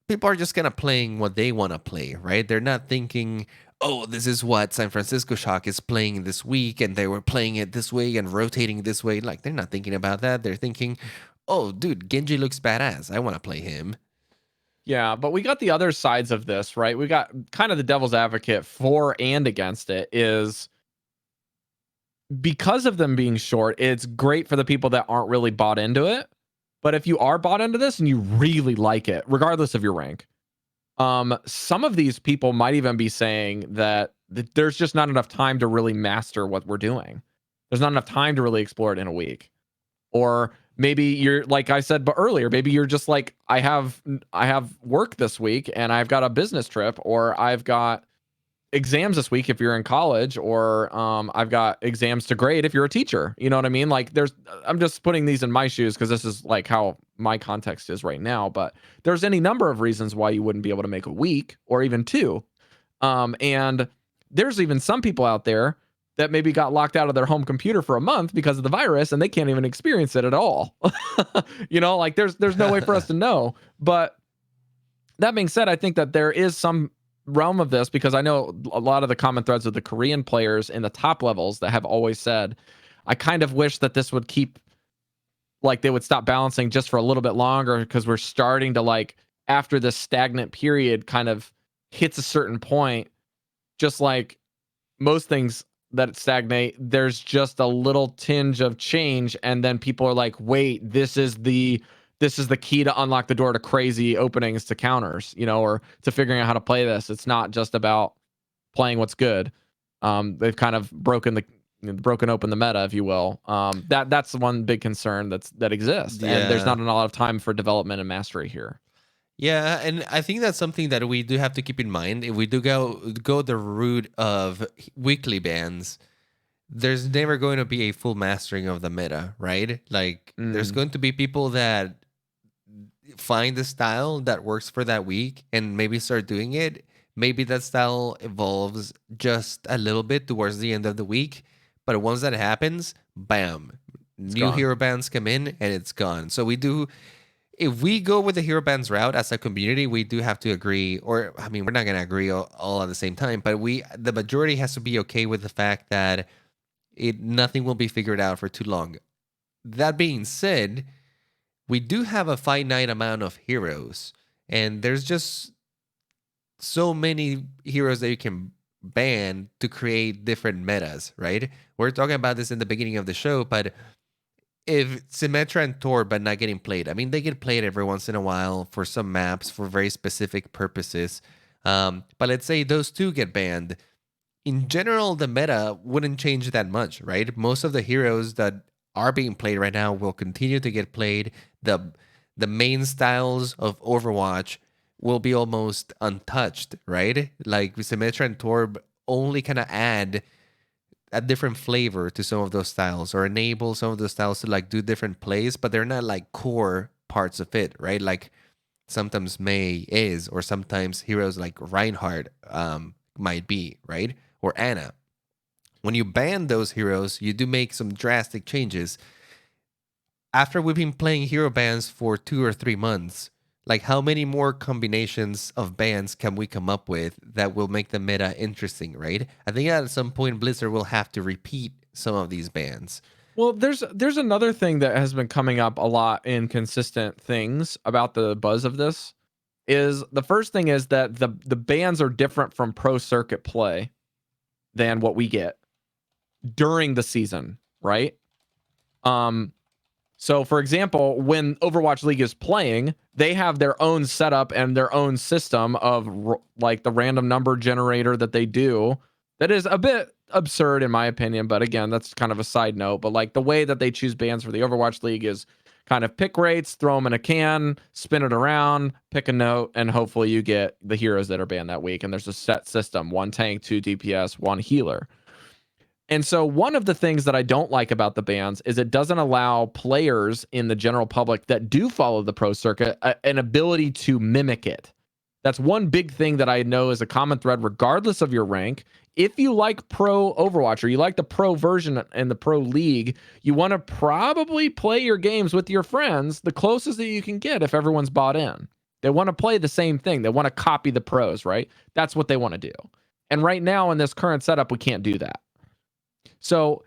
people are just kind of playing what they want to play, right? They're not thinking, oh, this is what San Francisco Shock is playing this week, and they were playing it this way and rotating this way. Like, they're not thinking about that. They're thinking, oh, dude, Genji looks badass. I want to play him. Yeah, but we got the other sides of this, right? We got kind of the devil's advocate for and against it is because of them being short, it's great for the people that aren't really bought into it. But if you are bought into this and you really like it, regardless of your rank, some of these people might even be saying that there's just not enough time to really master what we're doing. There's not enough time to really explore it in a week. Or maybe you're like I said but earlier, maybe you're just like I have work this week and I've got a business trip, or I've got exams this week if you're in college, or I've got exams to grade if you're a teacher. You know what I mean? Like I'm just putting these in my shoes because this is like how my context is right now, but there's any number of reasons why you wouldn't be able to make a week or even two. And there's even some people out there that maybe got locked out of their home computer for a month because of the virus and they can't even experience it at all. Like there's no way for us to know. But that being said, I think that there is some realm of this because I know a lot of the common threads of the Korean players in the top levels that have always said, I kind of wish that this would keep, like they would stop balancing just for a little bit longer because we're starting to, like, after this stagnant period kind of hits a certain point, just like most things that stagnate, there's just a little tinge of change, and then people are like, wait, this is the key to unlock the door to crazy openings to counters, or to figuring out how to play this. It's not just about playing what's good. They've kind of broken open the meta, if you will. That's the one big concern that exists, and there's Yeah. not a lot of time for development and mastery here. Yeah, and I think that's something that we do have to keep in mind. If we do go the route of weekly bans, there's never going to be a full mastering of the meta, right? Like there's Mm, going to be people that find the style that works for that week and maybe start doing it. Maybe that style evolves just a little bit towards the end of the week, but once that happens, bam, it's new gone. hero bands come in and it's gone. So we do, if we go with the hero bands route as a community, we do have to agree, or I mean, we're not going to agree all at the same time, but the majority has to be okay with the fact that nothing will be figured out for too long. That being said, we do have a finite amount of heroes, and there's just so many heroes that you can ban to create different metas, right? We're talking about this in the beginning of the show, but if Symmetra and Torb are not getting played, I mean, they get played every once in a while for some maps for very specific purposes. But let's say those two get banned. In general, the meta wouldn't change that much, right? Most of the heroes that are being played right now will continue to get played. The main styles of Overwatch will be almost untouched, right? Like Symmetra and Torb only kind of add a different flavor to some of those styles, or enable some of those styles to like do different plays, but they're not like core parts of it, right? Like sometimes May is, or sometimes heroes like Reinhardt might be, right? Or Anna. When you ban those heroes, you do make some drastic changes. After we've been playing hero bans for 2 or 3 months, like how many more combinations of bans can we come up with that will make the meta interesting, right? I think at some point Blizzard will have to repeat some of these bans. Well, there's another thing that has been coming up a lot in consistent things about the buzz of this. Is the first thing is that the bans are different from pro circuit play than what we get during the season, right? So for example, when Overwatch League is playing, they have their own setup and their own system of like the random number generator that they do. That is a bit absurd in my opinion, but again, that's kind of a side note. But like the way that they choose bans for the Overwatch League is kind of pick rates, throw them in a can, spin it around, pick a note, and hopefully you get the heroes that are banned that week. And there's a set system: 1 tank, 2 DPS, 1 healer. And so one of the things that I don't like about the bans is it doesn't allow players in the general public that do follow the pro circuit an ability to mimic it. That's one big thing that I know is a common thread, regardless of your rank. If you like pro Overwatch, or you like the pro version and the pro league, you want to probably play your games with your friends the closest that you can get if everyone's bought in. They want to play the same thing. They want to copy the pros, right? That's what they want to do. And right now in this current setup, we can't do that. So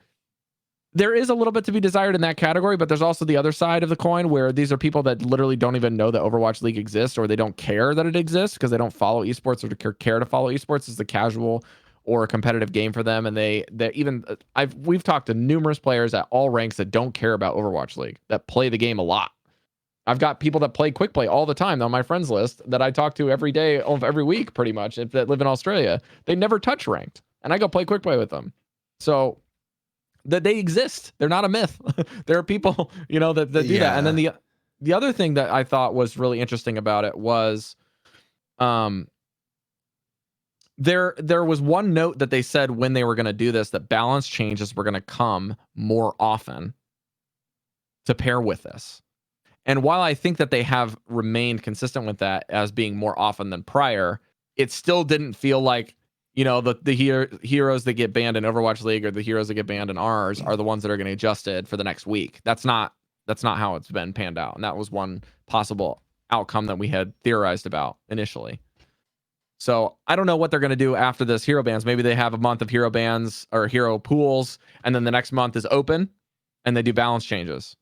there is a little bit to be desired in that category, but there's also the other side of the coin where these are people that literally don't even know that Overwatch League exists, or they don't care that it exists because they don't follow esports or care to follow esports as a casual or a competitive game for them. And we've talked to numerous players at all ranks that don't care about Overwatch League, that play the game a lot. I've got people that play quick play all the time on my friends list that I talk to every day of every week, pretty much, that live in Australia. They never touch ranked, and I go play quick play with them. So that they exist. They're not a myth. There are people, that do that. And then the other thing that I thought was really interesting about it was there was one note that they said when they were going to do this, that balance changes were going to come more often to pair with this. And while I think that they have remained consistent with that as being more often than prior, it still didn't feel like the heroes that get banned in Overwatch League or the heroes that get banned in ours are the ones that are getting adjusted for the next week. That's not how it's been panned out. And that was one possible outcome that we had theorized about initially. So I don't know what they're going to do after this hero bans. Maybe they have a month of hero bans or hero pools, and then the next month is open and they do balance changes.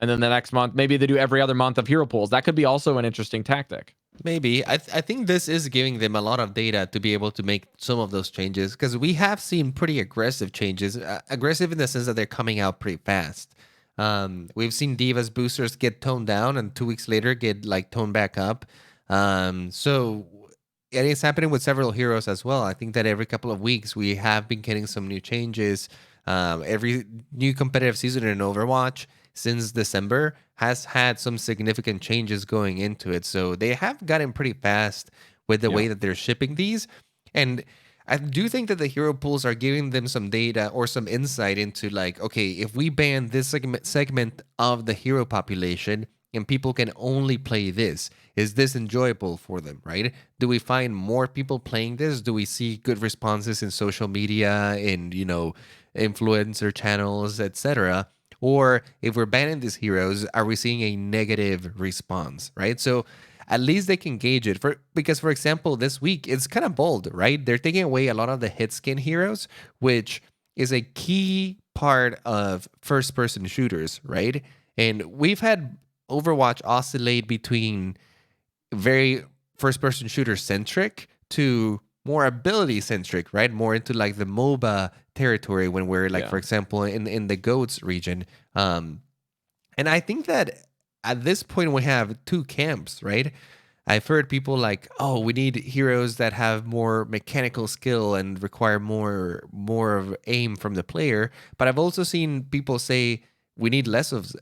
And then the next month, maybe they do every other month of hero pools. That could be also an interesting tactic. Maybe. I think this is giving them a lot of data to be able to make some of those changes, because we have seen pretty aggressive changes. Aggressive in the sense that they're coming out pretty fast. We've seen Divas boosters get toned down and 2 weeks later get like toned back up. So and it's happening with several heroes as well. I think that every couple of weeks we have been getting some new changes. Every new competitive season in Overwatch since December has had some significant changes going into it. So they have gotten pretty fast with the way that they're shipping these. And I do think that the hero pools are giving them some data or some insight into like, okay, if we ban this segment of the hero population and people can only play this, is this enjoyable for them, right? Do we find more people playing this? Do we see good responses in social media, in, influencer channels, etc.? Or if we're banning these heroes, are we seeing a negative response, right? So at least they can gauge it. Because, for example, this week, it's kind of bold, right? They're taking away a lot of the hit skin heroes, which is a key part of first-person shooters, right? And we've had Overwatch oscillate between very first-person shooter-centric to more ability-centric, right? More into like the MOBA territory when we're like, for example, in the GOATS region. And I think that at this point we have two camps, right? I've heard people like, oh, we need heroes that have more mechanical skill and require more of aim from the player. But I've also seen people say we need less of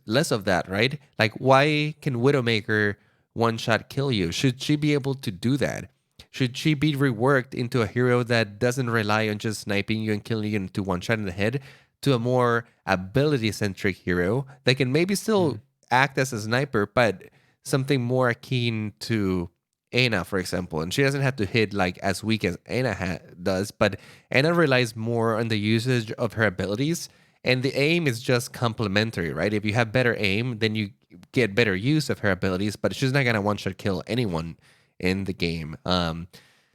that, right? Like, why can Widowmaker one-shot kill you? Should she be able to do that? Should she be reworked into a hero that doesn't rely on just sniping you and killing you into one shot in the head, to a more ability-centric hero that can maybe still act as a sniper, but something more akin to Ana, for example? And she doesn't have to hit like as weak as Ana does, but Ana relies more on the usage of her abilities, and the aim is just complementary, right? If you have better aim, then you get better use of her abilities, but she's not gonna one-shot kill anyone in the game.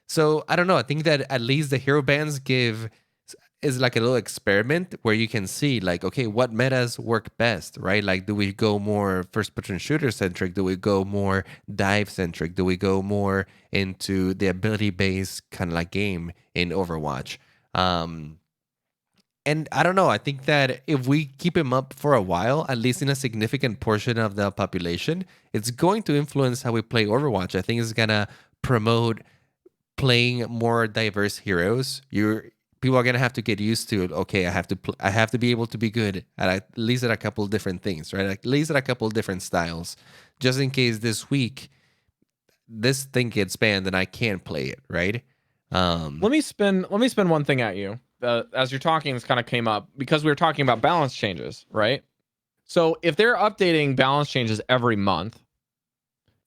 So I don't know. I think that at least the hero bans is like a little experiment where you can see like, okay, what metas work best, right? Like, do we go more first person shooter centric? Do we go more dive centric? Do we go more into the ability based kind of like game in Overwatch? And I don't know. I think that if we keep him up for a while, at least in a significant portion of the population, it's going to influence how we play Overwatch. I think it's gonna promote playing more diverse heroes. People are gonna have to get used to it. Okay, I have to be able to be good at least at a couple of different things, right? At least at a couple of different styles, just in case this week this thing gets banned and I can't play it, right? Let me spin one thing at you. As you're talking, this kind of came up because we were talking about balance changes, right? So if they're updating balance changes every month,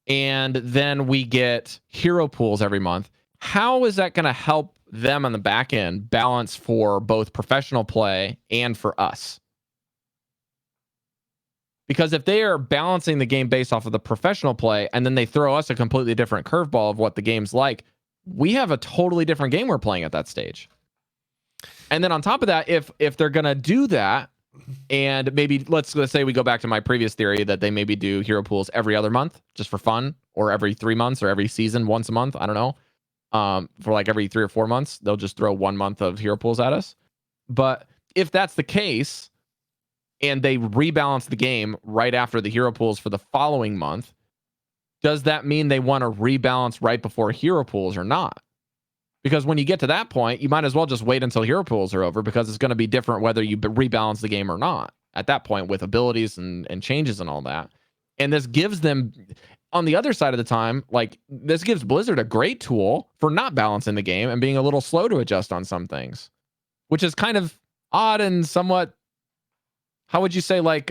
and then we get hero pools every month, how is that going to help them on the back end balance for both professional play and for us? Because if they are balancing the game based off of the professional play, and then they throw us a completely different curveball of what the game's like, we have a totally different game we're playing at that stage. And then on top of that, if they're gonna do that, and maybe let's say we go back to my previous theory that they maybe do hero pools every other month just for fun, or every 3 months, or every season once a month. I don't know. For like every 3 or 4 months, they'll just throw 1 month of hero pools at us. But if that's the case, and they rebalance the game right after the hero pools for the following month, does that mean they want to rebalance right before hero pools or not? Because when you get to that point, you might as well just wait until hero pools are over, because it's going to be different whether you rebalance the game or not at that point, with abilities and changes and all that. And this gives them, on the other side of the time, like, this gives Blizzard a great tool for not balancing the game and being a little slow to adjust on some things, which is kind of odd and somewhat, how would you say, like,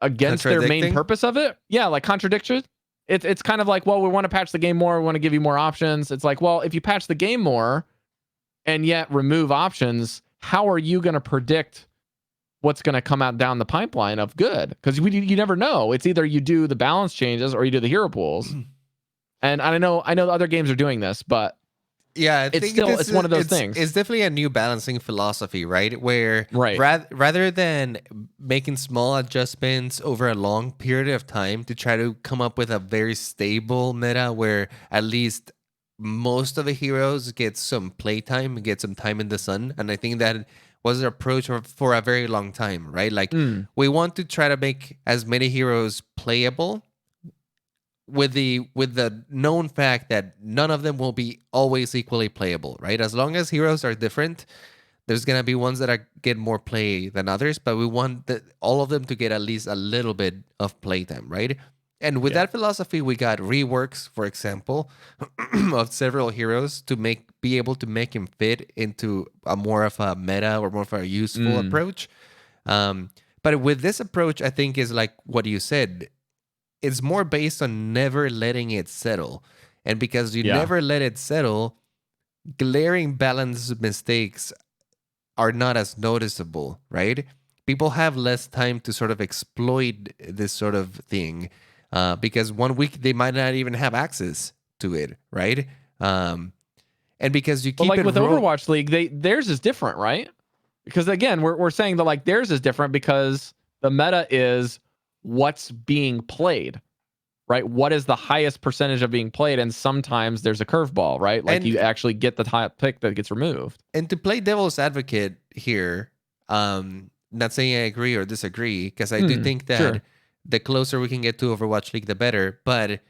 against their main purpose of it? Yeah, like contradiction. It's kind of like, well, we want to patch the game more, we want to give you more options. It's like, well, if you patch the game more and yet remove options, how are you going to predict what's going to come out down the pipeline of good? Because you never know. It's either you do the balance changes or you do the hero pools. And I know other games are doing this, but yeah, I think it's one of those things. It's definitely a new balancing philosophy, right? Where rather than making small adjustments over a long period of time to try to come up with a very stable meta where at least most of the heroes get some playtime, get some time in the sun. And I think that was an approach for a very long time, right? Like, we want to try to make as many heroes playable, with the known fact that none of them will be always equally playable, right? As long as heroes are different, there's gonna be ones that get more play than others, but we want all of them to get at least a little bit of playtime, right? And with that philosophy, we got reworks, for example, of several heroes to be able to make him fit into a more of a meta or more of a useful approach. But with this approach, I think is like what you said. It's more based on never letting it settle. And because you never let it settle, glaring balance mistakes are not as noticeable, right? People have less time to sort of exploit this sort of thing, because 1 week they might not even have access to it, right? And because you keep like with Overwatch League, theirs is different, right? Because again, we're saying that like theirs is different because the meta is what's being played, right? What is the highest percentage of being played? And sometimes there's a curveball, right? Like, you actually get the top pick that gets removed. And to play devil's advocate here, not saying I agree or disagree, because I do think that the closer we can get to Overwatch League, the better. But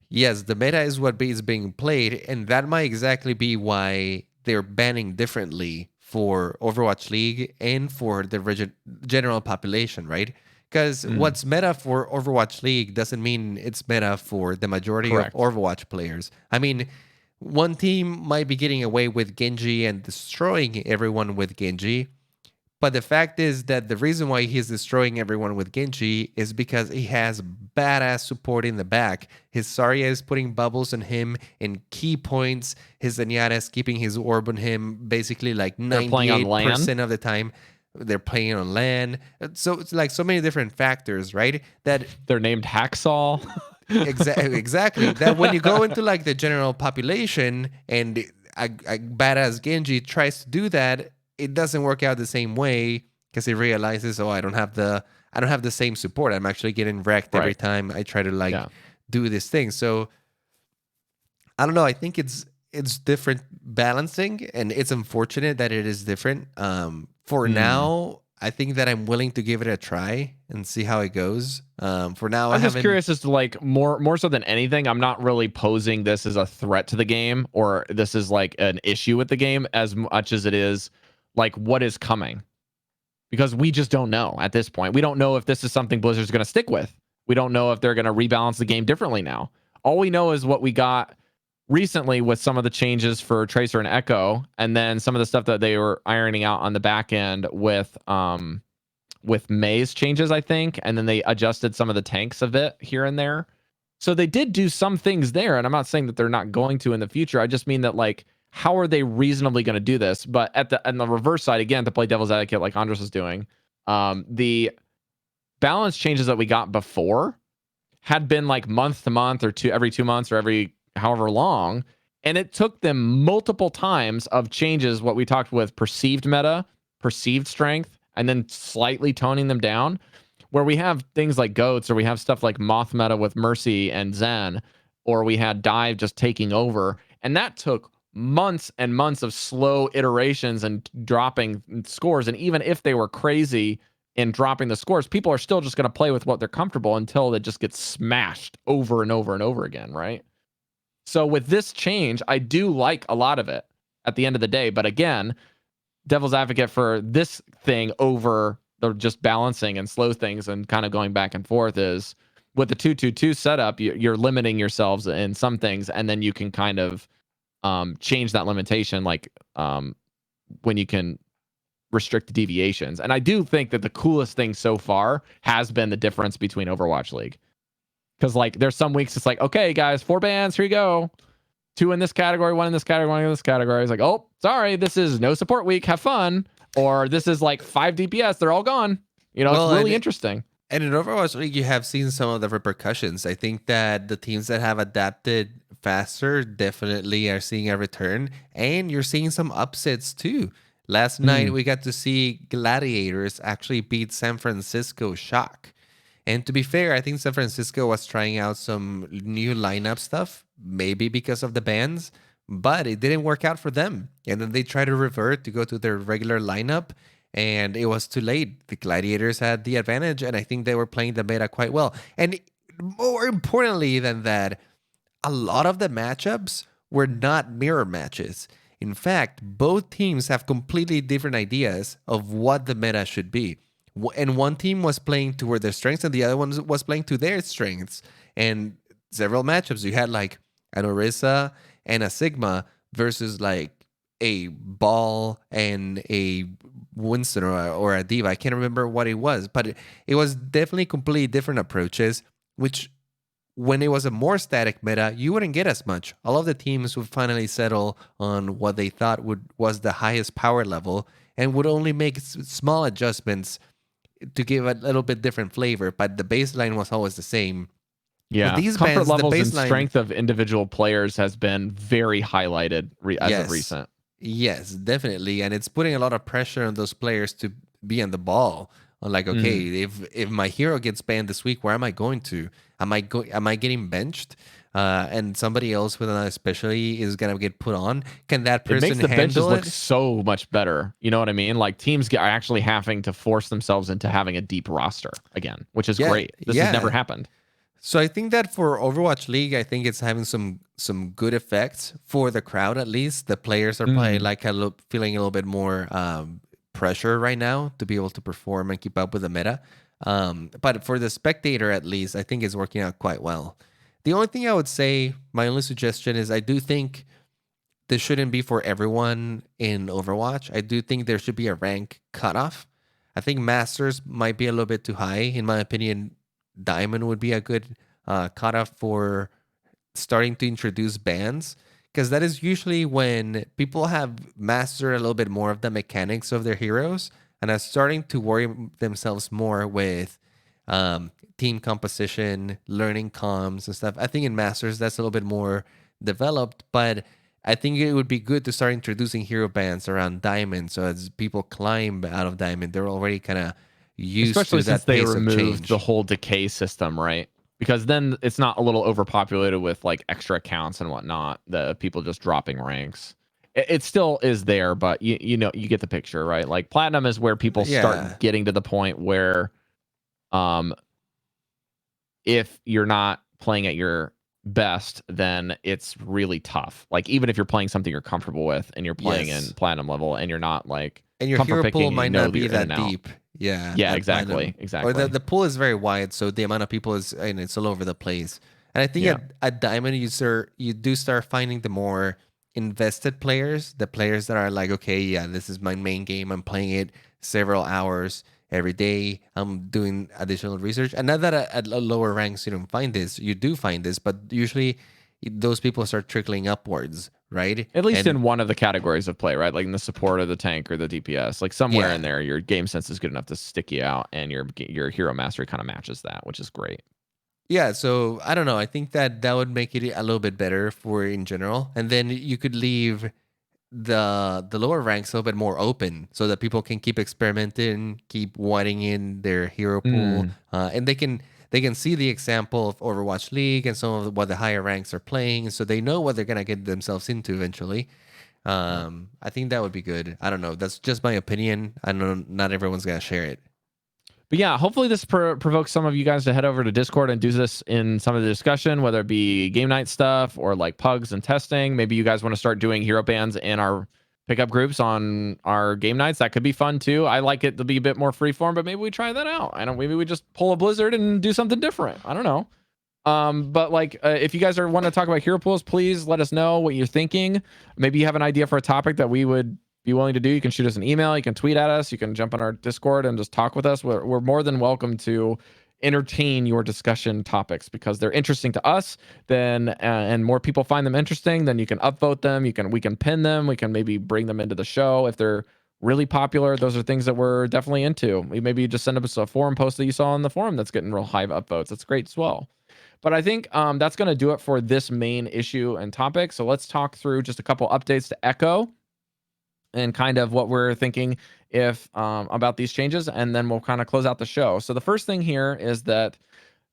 yes, the meta is what is being played, and that might exactly be why they're banning differently for Overwatch League and for the general population, right? Because what's meta for Overwatch League doesn't mean it's meta for the majority Correct. of Overwatch players. I mean, one team might be getting away with Genji and destroying everyone with Genji. But the fact is that the reason why he's destroying everyone with Genji is because he has badass support in the back. His Zarya is putting bubbles on him in key points. His Zenyatta is keeping his orb on him basically like 98% of the time. They're playing on land. So it's like so many different factors, right? That they're named Hacksaw. Exactly. That when you go into like the general population and a badass Genji tries to do that, it doesn't work out the same way because he realizes, oh, I don't have the same support. I'm actually getting wrecked every time I try to do this thing. So I don't know. I think it's different balancing, and it's unfortunate that it is different. For now, I think that I'm willing to give it a try and see how it goes. For now, I'm just curious as to like more so than anything. I'm not really posing this as a threat to the game or this is like an issue with the game as much as it is like what is coming, because we just don't know at this point. We don't know if this is something Blizzard's going to stick with. We don't know if they're going to rebalance the game differently now. All we know is what we got recently with some of the changes for Tracer and Echo, and then some of the stuff that they were ironing out on the back end with May's changes, I think, and then they adjusted some of the tanks of it here and there. So they did do some things there, and I'm not saying that they're not going to in the future. I just mean that like, how are they reasonably going to do this? But on the reverse side, again, to play devil's advocate like Andres was doing, the balance changes that we got before had been like month to month or every 2 months or every however long. And it took them multiple times of changes, what we talked with perceived meta, perceived strength, and then slightly toning them down, where we have things like goats, or we have stuff like moth meta with Mercy and Zen, or we had Dive just taking over. And that took months and months of slow iterations and dropping scores. And even if they were crazy in dropping the scores, people are still just going to play with what they're comfortable until it just gets smashed over and over and over again, right? So with this change, I do like a lot of it at the end of the day. But again, devil's advocate for this thing over the just balancing and slow things and kind of going back and forth is with the 2-2-2 setup, you're limiting yourselves in some things, and then you can kind of change that limitation, like when you can restrict the deviations. And I do think that the coolest thing so far has been the difference between Overwatch League. Because like there's some weeks it's like, okay, guys, 4 bans, here you go. 2 in this category, 1 in this category, 1 in this category. It's like, oh, sorry, this is no support week. Have fun. Or this is like 5 DPS. They're all gone. You know, it's really interesting. And in Overwatch League, you have seen some of the repercussions. I think that the teams that have adapted faster definitely are seeing a return. And you're seeing some upsets too. Last night, we got to see Gladiators actually beat San Francisco Shock. And to be fair, I think San Francisco was trying out some new lineup stuff, maybe because of the bans, but it didn't work out for them. And then they tried to revert to go to their regular lineup, and it was too late. The Gladiators had the advantage, and I think they were playing the meta quite well. And more importantly than that, a lot of the matchups were not mirror matches. In fact, both teams have completely different ideas of what the meta should be. And one team was playing toward their strengths and the other one was playing to their strengths. And several matchups, you had like an Orisa and a Sigma versus like a Ball and a Winston or a Diva. I can't remember what it was, but it was definitely completely different approaches, which when it was a more static meta, you wouldn't get as much. All of the teams would finally settle on what they thought was the highest power level and would only make small adjustments to give a little bit different flavor, but the baseline was always the same. Yeah, these comfort levels and strength of individual players has been very highlighted as of recent. Yes, definitely, and it's putting a lot of pressure on those players to be on the ball. Like, okay, if my hero gets banned this week, where am I going to? Am I getting benched? And somebody else with another specialty is gonna get put on. Can that person handle it? It makes the benches look so much better. You know what I mean? Like teams are actually having to force themselves into having a deep roster again, which is great. This has never happened. So I think that for Overwatch League, I think it's having some good effects for the crowd. At least the players are probably like feeling a little bit more pressure right now to be able to perform and keep up with the meta. But for the spectator, at least, I think it's working out quite well. The only thing I would say, my only suggestion is I do think this shouldn't be for everyone in Overwatch. I do think there should be a rank cutoff. I think Masters might be a little bit too high. In my opinion, Diamond would be a good cutoff for starting to introduce bans, because that is usually when people have mastered a little bit more of the mechanics of their heroes and are starting to worry themselves more with team composition, learning comms and stuff. I think in Masters that's a little bit more developed, but I think it would be good to start introducing hero bans around Diamond, so as people climb out of Diamond, they're already kind of used Especially to since that they pace of removed the change. whole decay system, right? Because then it's not a little overpopulated with like extra accounts and whatnot, the people just dropping ranks. It still is there, but you know, you get the picture, right? Like platinum is where people Yeah. start getting to the point where um if you're not playing at your best, then it's really tough. Like even if you're playing something you're comfortable with and you're playing in Yes. platinum level and you're not like And your comfort hero pool picking and you might know not that be you're in and that out. deep. Yeah, Yeah, at exactly. platinum. Or the, Exactly. the pool is very wide, so the amount of people is, and it's all over the place. And I think Yeah. at diamond you do start finding the more invested players, the players that are like, okay, yeah, this is my main game. I'm playing it several hours every day. I'm doing additional research. And not that at lower ranks you don't find this, you do find this, but usually those people start trickling upwards, right? At least And in one of the categories of play, right? Like in the support or the tank or the DPS. Like somewhere in yeah, there, your game sense is good enough to stick you out, and your hero mastery kind of matches that, which is great. yeah, so I don't know. I think that that would make it a little bit better for in general, and then you could leave the lower ranks a little bit more open, so that people can keep experimenting, keep widening in their hero pool, Mm. and they can see the example of Overwatch League and some of what the higher ranks are playing, so they know what they're gonna get themselves into eventually. Yeah. I think that would be good. I don't know. That's just my opinion. I know not everyone's gonna share it. But yeah, hopefully this provokes some of you guys to head over to Discord and do this in some of the discussion, whether it be game night stuff or like pugs and testing. Maybe you guys want to start doing hero bands in our pickup groups on our game nights. That could be fun too. I like it to be a bit more freeform, but maybe we try that out. I don't. Maybe we just pull a blizzard and do something different. I don't know. But like, if you guys want to talk about hero pools, please let us know what you're thinking. Maybe you have an idea for a topic that we would be willing to do. You can shoot us an email, you can tweet at us, you can jump on our Discord and just talk with us. We're more than welcome to entertain your discussion topics because they're interesting to us. Then and more people find them interesting, then you can upvote them. We can pin them. We can maybe bring them into the show if they're really popular. Those are things that we're definitely into. We maybe just send us a forum post that you saw on the forum that's getting real high upvotes. That's great as well. But I think that's going to do it for this main issue and topic. So let's talk through just a couple updates to Echo and kind of what we're thinking if about these changes, and then we'll kind of close out the show. So the first thing here is that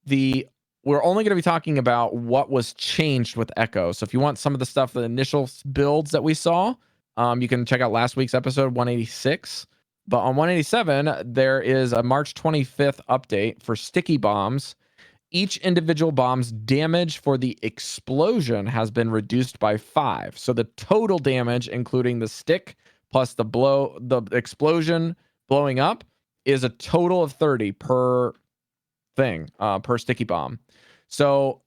we're only going to be talking about what was changed with Echo. So if you want some of the stuff, the initial builds that we saw, you can check out last week's episode 186. But on 187, there is a March 25th update for sticky bombs. Each individual bomb's damage for the explosion has been reduced by 5. So the total damage, including the stick plus the explosion blowing up, is a total of 30 per thing, per sticky bomb. So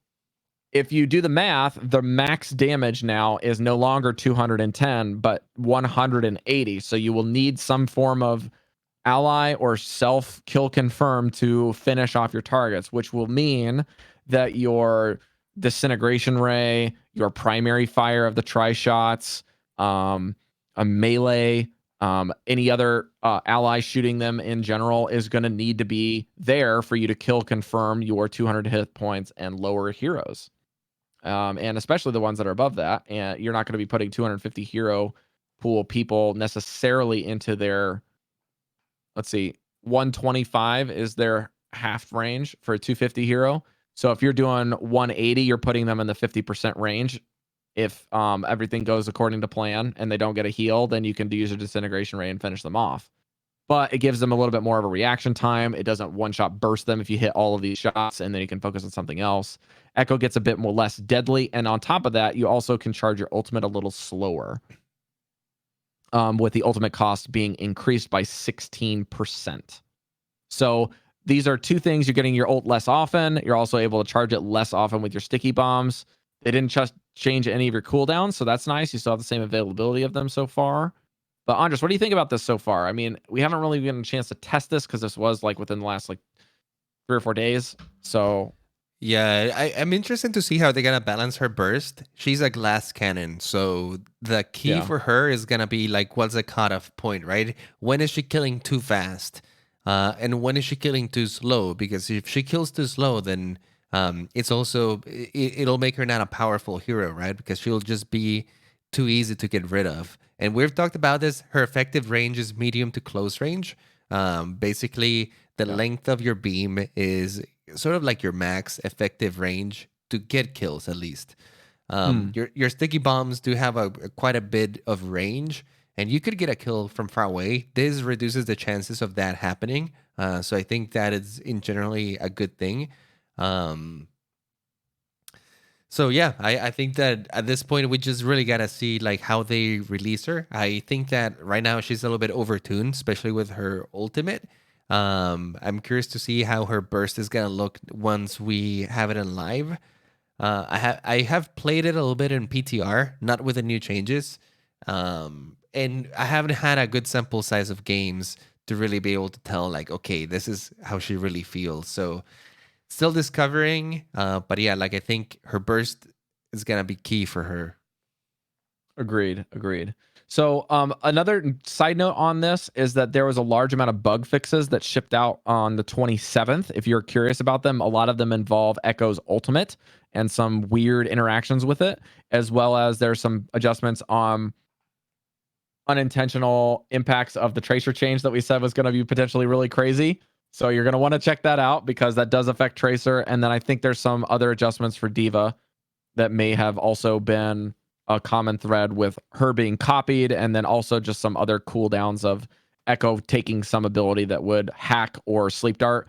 if you do the math, the max damage now is no longer 210, but 180. So you will need some form of ally or self kill confirm to finish off your targets, which will mean that your disintegration ray, your primary fire of the tri shots, a melee, any other ally shooting them in general is going to need to be there for you to kill confirm your 200 hit points and lower heroes. And especially the ones that are above that. And you're not going to be putting 250 hero pool people necessarily into their, let's see, 125 is their half range for a 250 hero. So if you're doing 180, you're putting them in the 50% range. If everything goes according to plan and they don't get a heal, then you can use a disintegration ray and finish them off. But it gives them a little bit more of a reaction time. It doesn't one shot burst them if you hit all of these shots, and then you can focus on something else. Echo gets a bit more less deadly, and on top of that, you also can charge your ultimate a little slower. with the ultimate cost being increased by 16%. So these are two things. You're getting your ult less often. You're also able to charge it less often with your sticky bombs. They didn't just change any of your cooldowns, so that's nice. You still have the same availability of them so far. But Andres, what do you think about this so far? I mean, we haven't really gotten a chance to test this because this was like within the last like 3 or 4 days. So Yeah, I'm interested to see how they're gonna balance her burst. She's a glass cannon, so the key yeah. for her is gonna be like, what's the cutoff point, right? When is she killing too fast, and when is she killing too slow? Because if she kills too slow, then it's also it'll make her not a powerful hero, right? Because she'll just be too easy to get rid of. And we've talked about this. Her effective range is medium to close range. Basically, the Yeah. length of your beam is sort of like your max effective range to get kills, at least. Your sticky bombs do have a quite a bit of range, and you could get a kill from far away. This reduces the chances of that happening. So I think that is in generally a good thing. Um, so yeah, I think that at this point we just really gotta see like how they release her. I think that right now she's a little bit overtuned, especially with her ultimate. I'm curious to see how her burst is gonna look once we have it in live. I have played it a little bit in PTR, not with the new changes, and I haven't had a good sample size of games to really be able to tell like, okay, this is how she really feels. So still discovering, but yeah, like I think her burst is gonna be key for her. Agreed. So another side note on this is that there was a large amount of bug fixes that shipped out on the 27th. If you're curious about them, a lot of them involve Echo's ultimate and some weird interactions with it, as well as there's some adjustments on unintentional impacts of the tracer change that we said was going to be potentially really crazy. So you're going to want to check that out because that does affect tracer. And then I think there's some other adjustments for Diva that may have also been a common thread with her being copied, and then also just some other cooldowns of Echo taking some ability that would hack or sleep dart.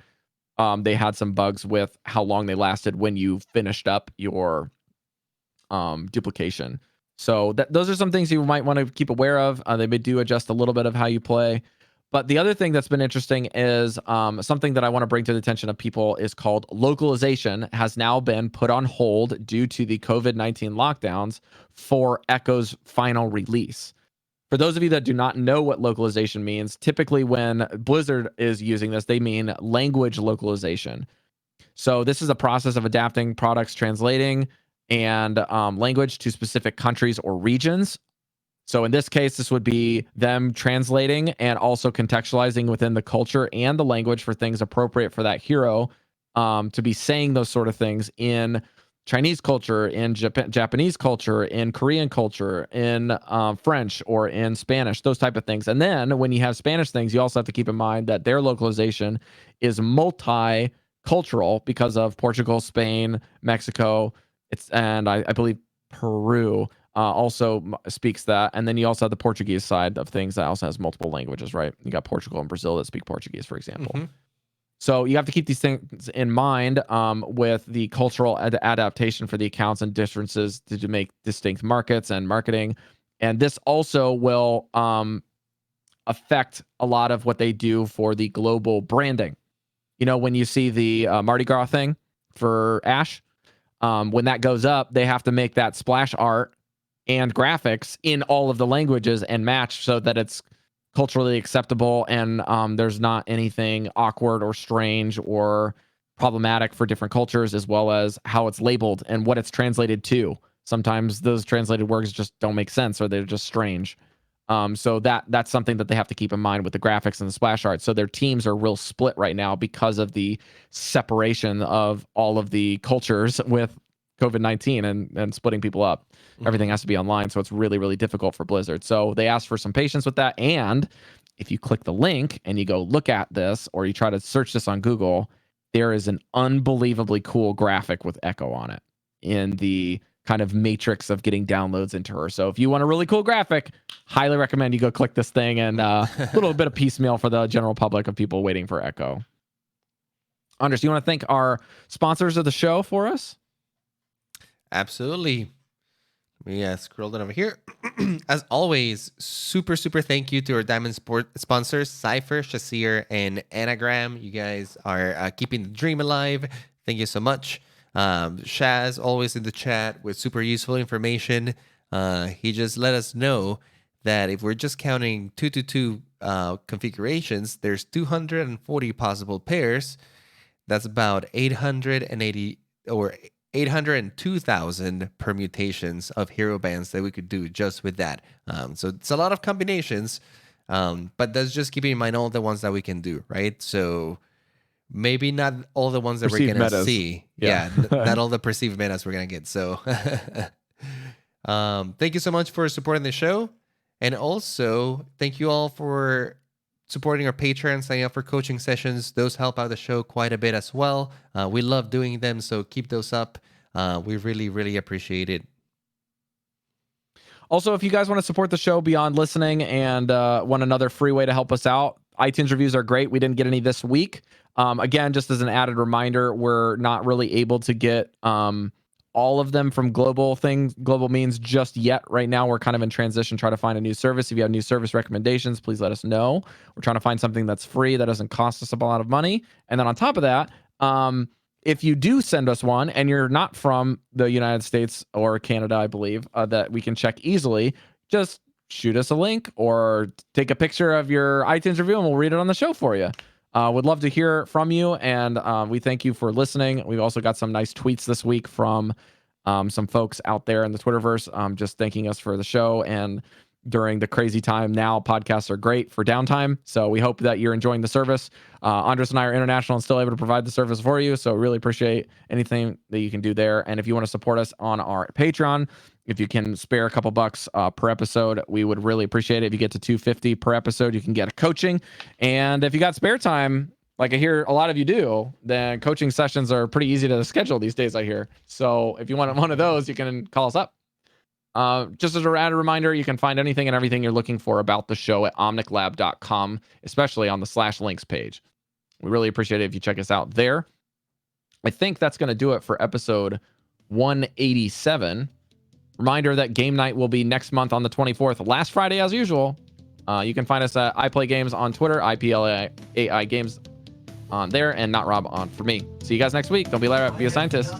They had some bugs with how long they lasted when you finished up your duplication. So those are some things you might want to keep aware of. They may do adjust a little bit of how you play. But the other thing that's been interesting is something that I want to bring to the attention of people is called localization has now been put on hold due to the COVID-19 lockdowns for Echo's final release. For those of you that do not know what localization means, typically when Blizzard is using this, they mean language localization. So this is a process of adapting products, translating, and language to specific countries or regions. So in this case, this would be them translating and also contextualizing within the culture and the language for things appropriate for that hero to be saying those sort of things in Chinese culture, in Japanese culture, in Korean culture, in French or in Spanish, those type of things. And then when you have Spanish things, you also have to keep in mind that their localization is multi-cultural because of Portugal, Spain, Mexico, and I believe Peru also speaks that. And then you also have the Portuguese side of things that also has multiple languages, right? You got Portugal and Brazil that speak Portuguese, for example. Mm-hmm. So you have to keep these things in mind with the cultural adaptation for the accounts and differences to make distinct markets and marketing. And this also will affect a lot of what they do for the global branding. You know, when you see the Mardi Gras thing for Ash, when that goes up, they have to make that splash art and graphics in all of the languages and match so that it's culturally acceptable and there's not anything awkward or strange or problematic for different cultures, as well as how it's labeled and what it's translated to. Sometimes those translated words just don't make sense or they're just strange. So that's something that they have to keep in mind with the graphics and the splash art. So their teams are real split right now because of the separation of all of the cultures with COVID-19 and splitting people up. Mm-hmm. Everything has to be online, so it's really, really difficult for Blizzard. So they asked for some patience with that. And if you click the link and you go look at this, or you try to search this on Google, there is an unbelievably cool graphic with Echo on it in the kind of matrix of getting downloads into her. So if you want a really cool graphic, highly recommend you go click this thing, and a little bit of piecemeal for the general public of people waiting for Echo. Anders, do you want to thank our sponsors of the show for us? Absolutely. Yeah, scroll down over here. As always, super thank you to our Diamond Sport sponsors, Cypher, Shasir, and Anagram. You guys are keeping the dream alive. Thank you so much. Shaz, always in the chat with super useful information. He just let us know that if we're just counting 222 configurations, there's 240 possible pairs. That's about 880 or 802,000 permutations of hero bands that we could do just with that. So it's a lot of combinations, but that's just keeping in mind all the ones that we can do, right? So maybe not all the ones that Perceived we're going to metas. see. Yeah. Not all the perceived metas we're going to get. So thank you so much for supporting the show. And also, thank you all for supporting our Patreon, signing up for coaching sessions. Those help out the show quite a bit as well. We love doing them, so keep those up. We really appreciate it. Also, if you guys want to support the show beyond listening and want another free way to help us out, iTunes reviews are great. We didn't get any this week. Again, just as an added reminder, we're not really able to get all of them from global means just yet. Right now, we're kind of in transition, try to find a new service. If you have new service recommendations, please let us know. We're trying to find something that's free, that doesn't cost us a lot of money. And then on top of that, if you do send us one and you're not from the United States or Canada, I believe, that we can check easily, just shoot us a link or take a picture of your iTunes review and we'll read it on the show for you. Would love to hear from you, and we thank you for listening. We've also got some nice tweets this week from some folks out there in the Twitterverse just thanking us for the show. And during the crazy time now, podcasts are great for downtime. So we hope that you're enjoying the service. Andres and I are international and still able to provide the service for you. So really appreciate anything that you can do there. And if you want to support us on our Patreon, if you can spare a couple bucks per episode, we would really appreciate it. If you get to $250 per episode, you can get a coaching. And if you got spare time, like I hear a lot of you do, then coaching sessions are pretty easy to schedule these days, I hear. So if you want one of those, you can call us up. Just as a added reminder, you can find anything and everything you're looking for about the show at omniclab.com, especially on the /links page. We really appreciate it if you check us out there. I think that's going to do it for episode 187. Reminder that game night will be next month on the 24th, last Friday as usual. You can find us at iPlayGames on Twitter, IPLAI Games on there, and Not Rob on for me. See you guys next week. Don't be a liar, be a scientist.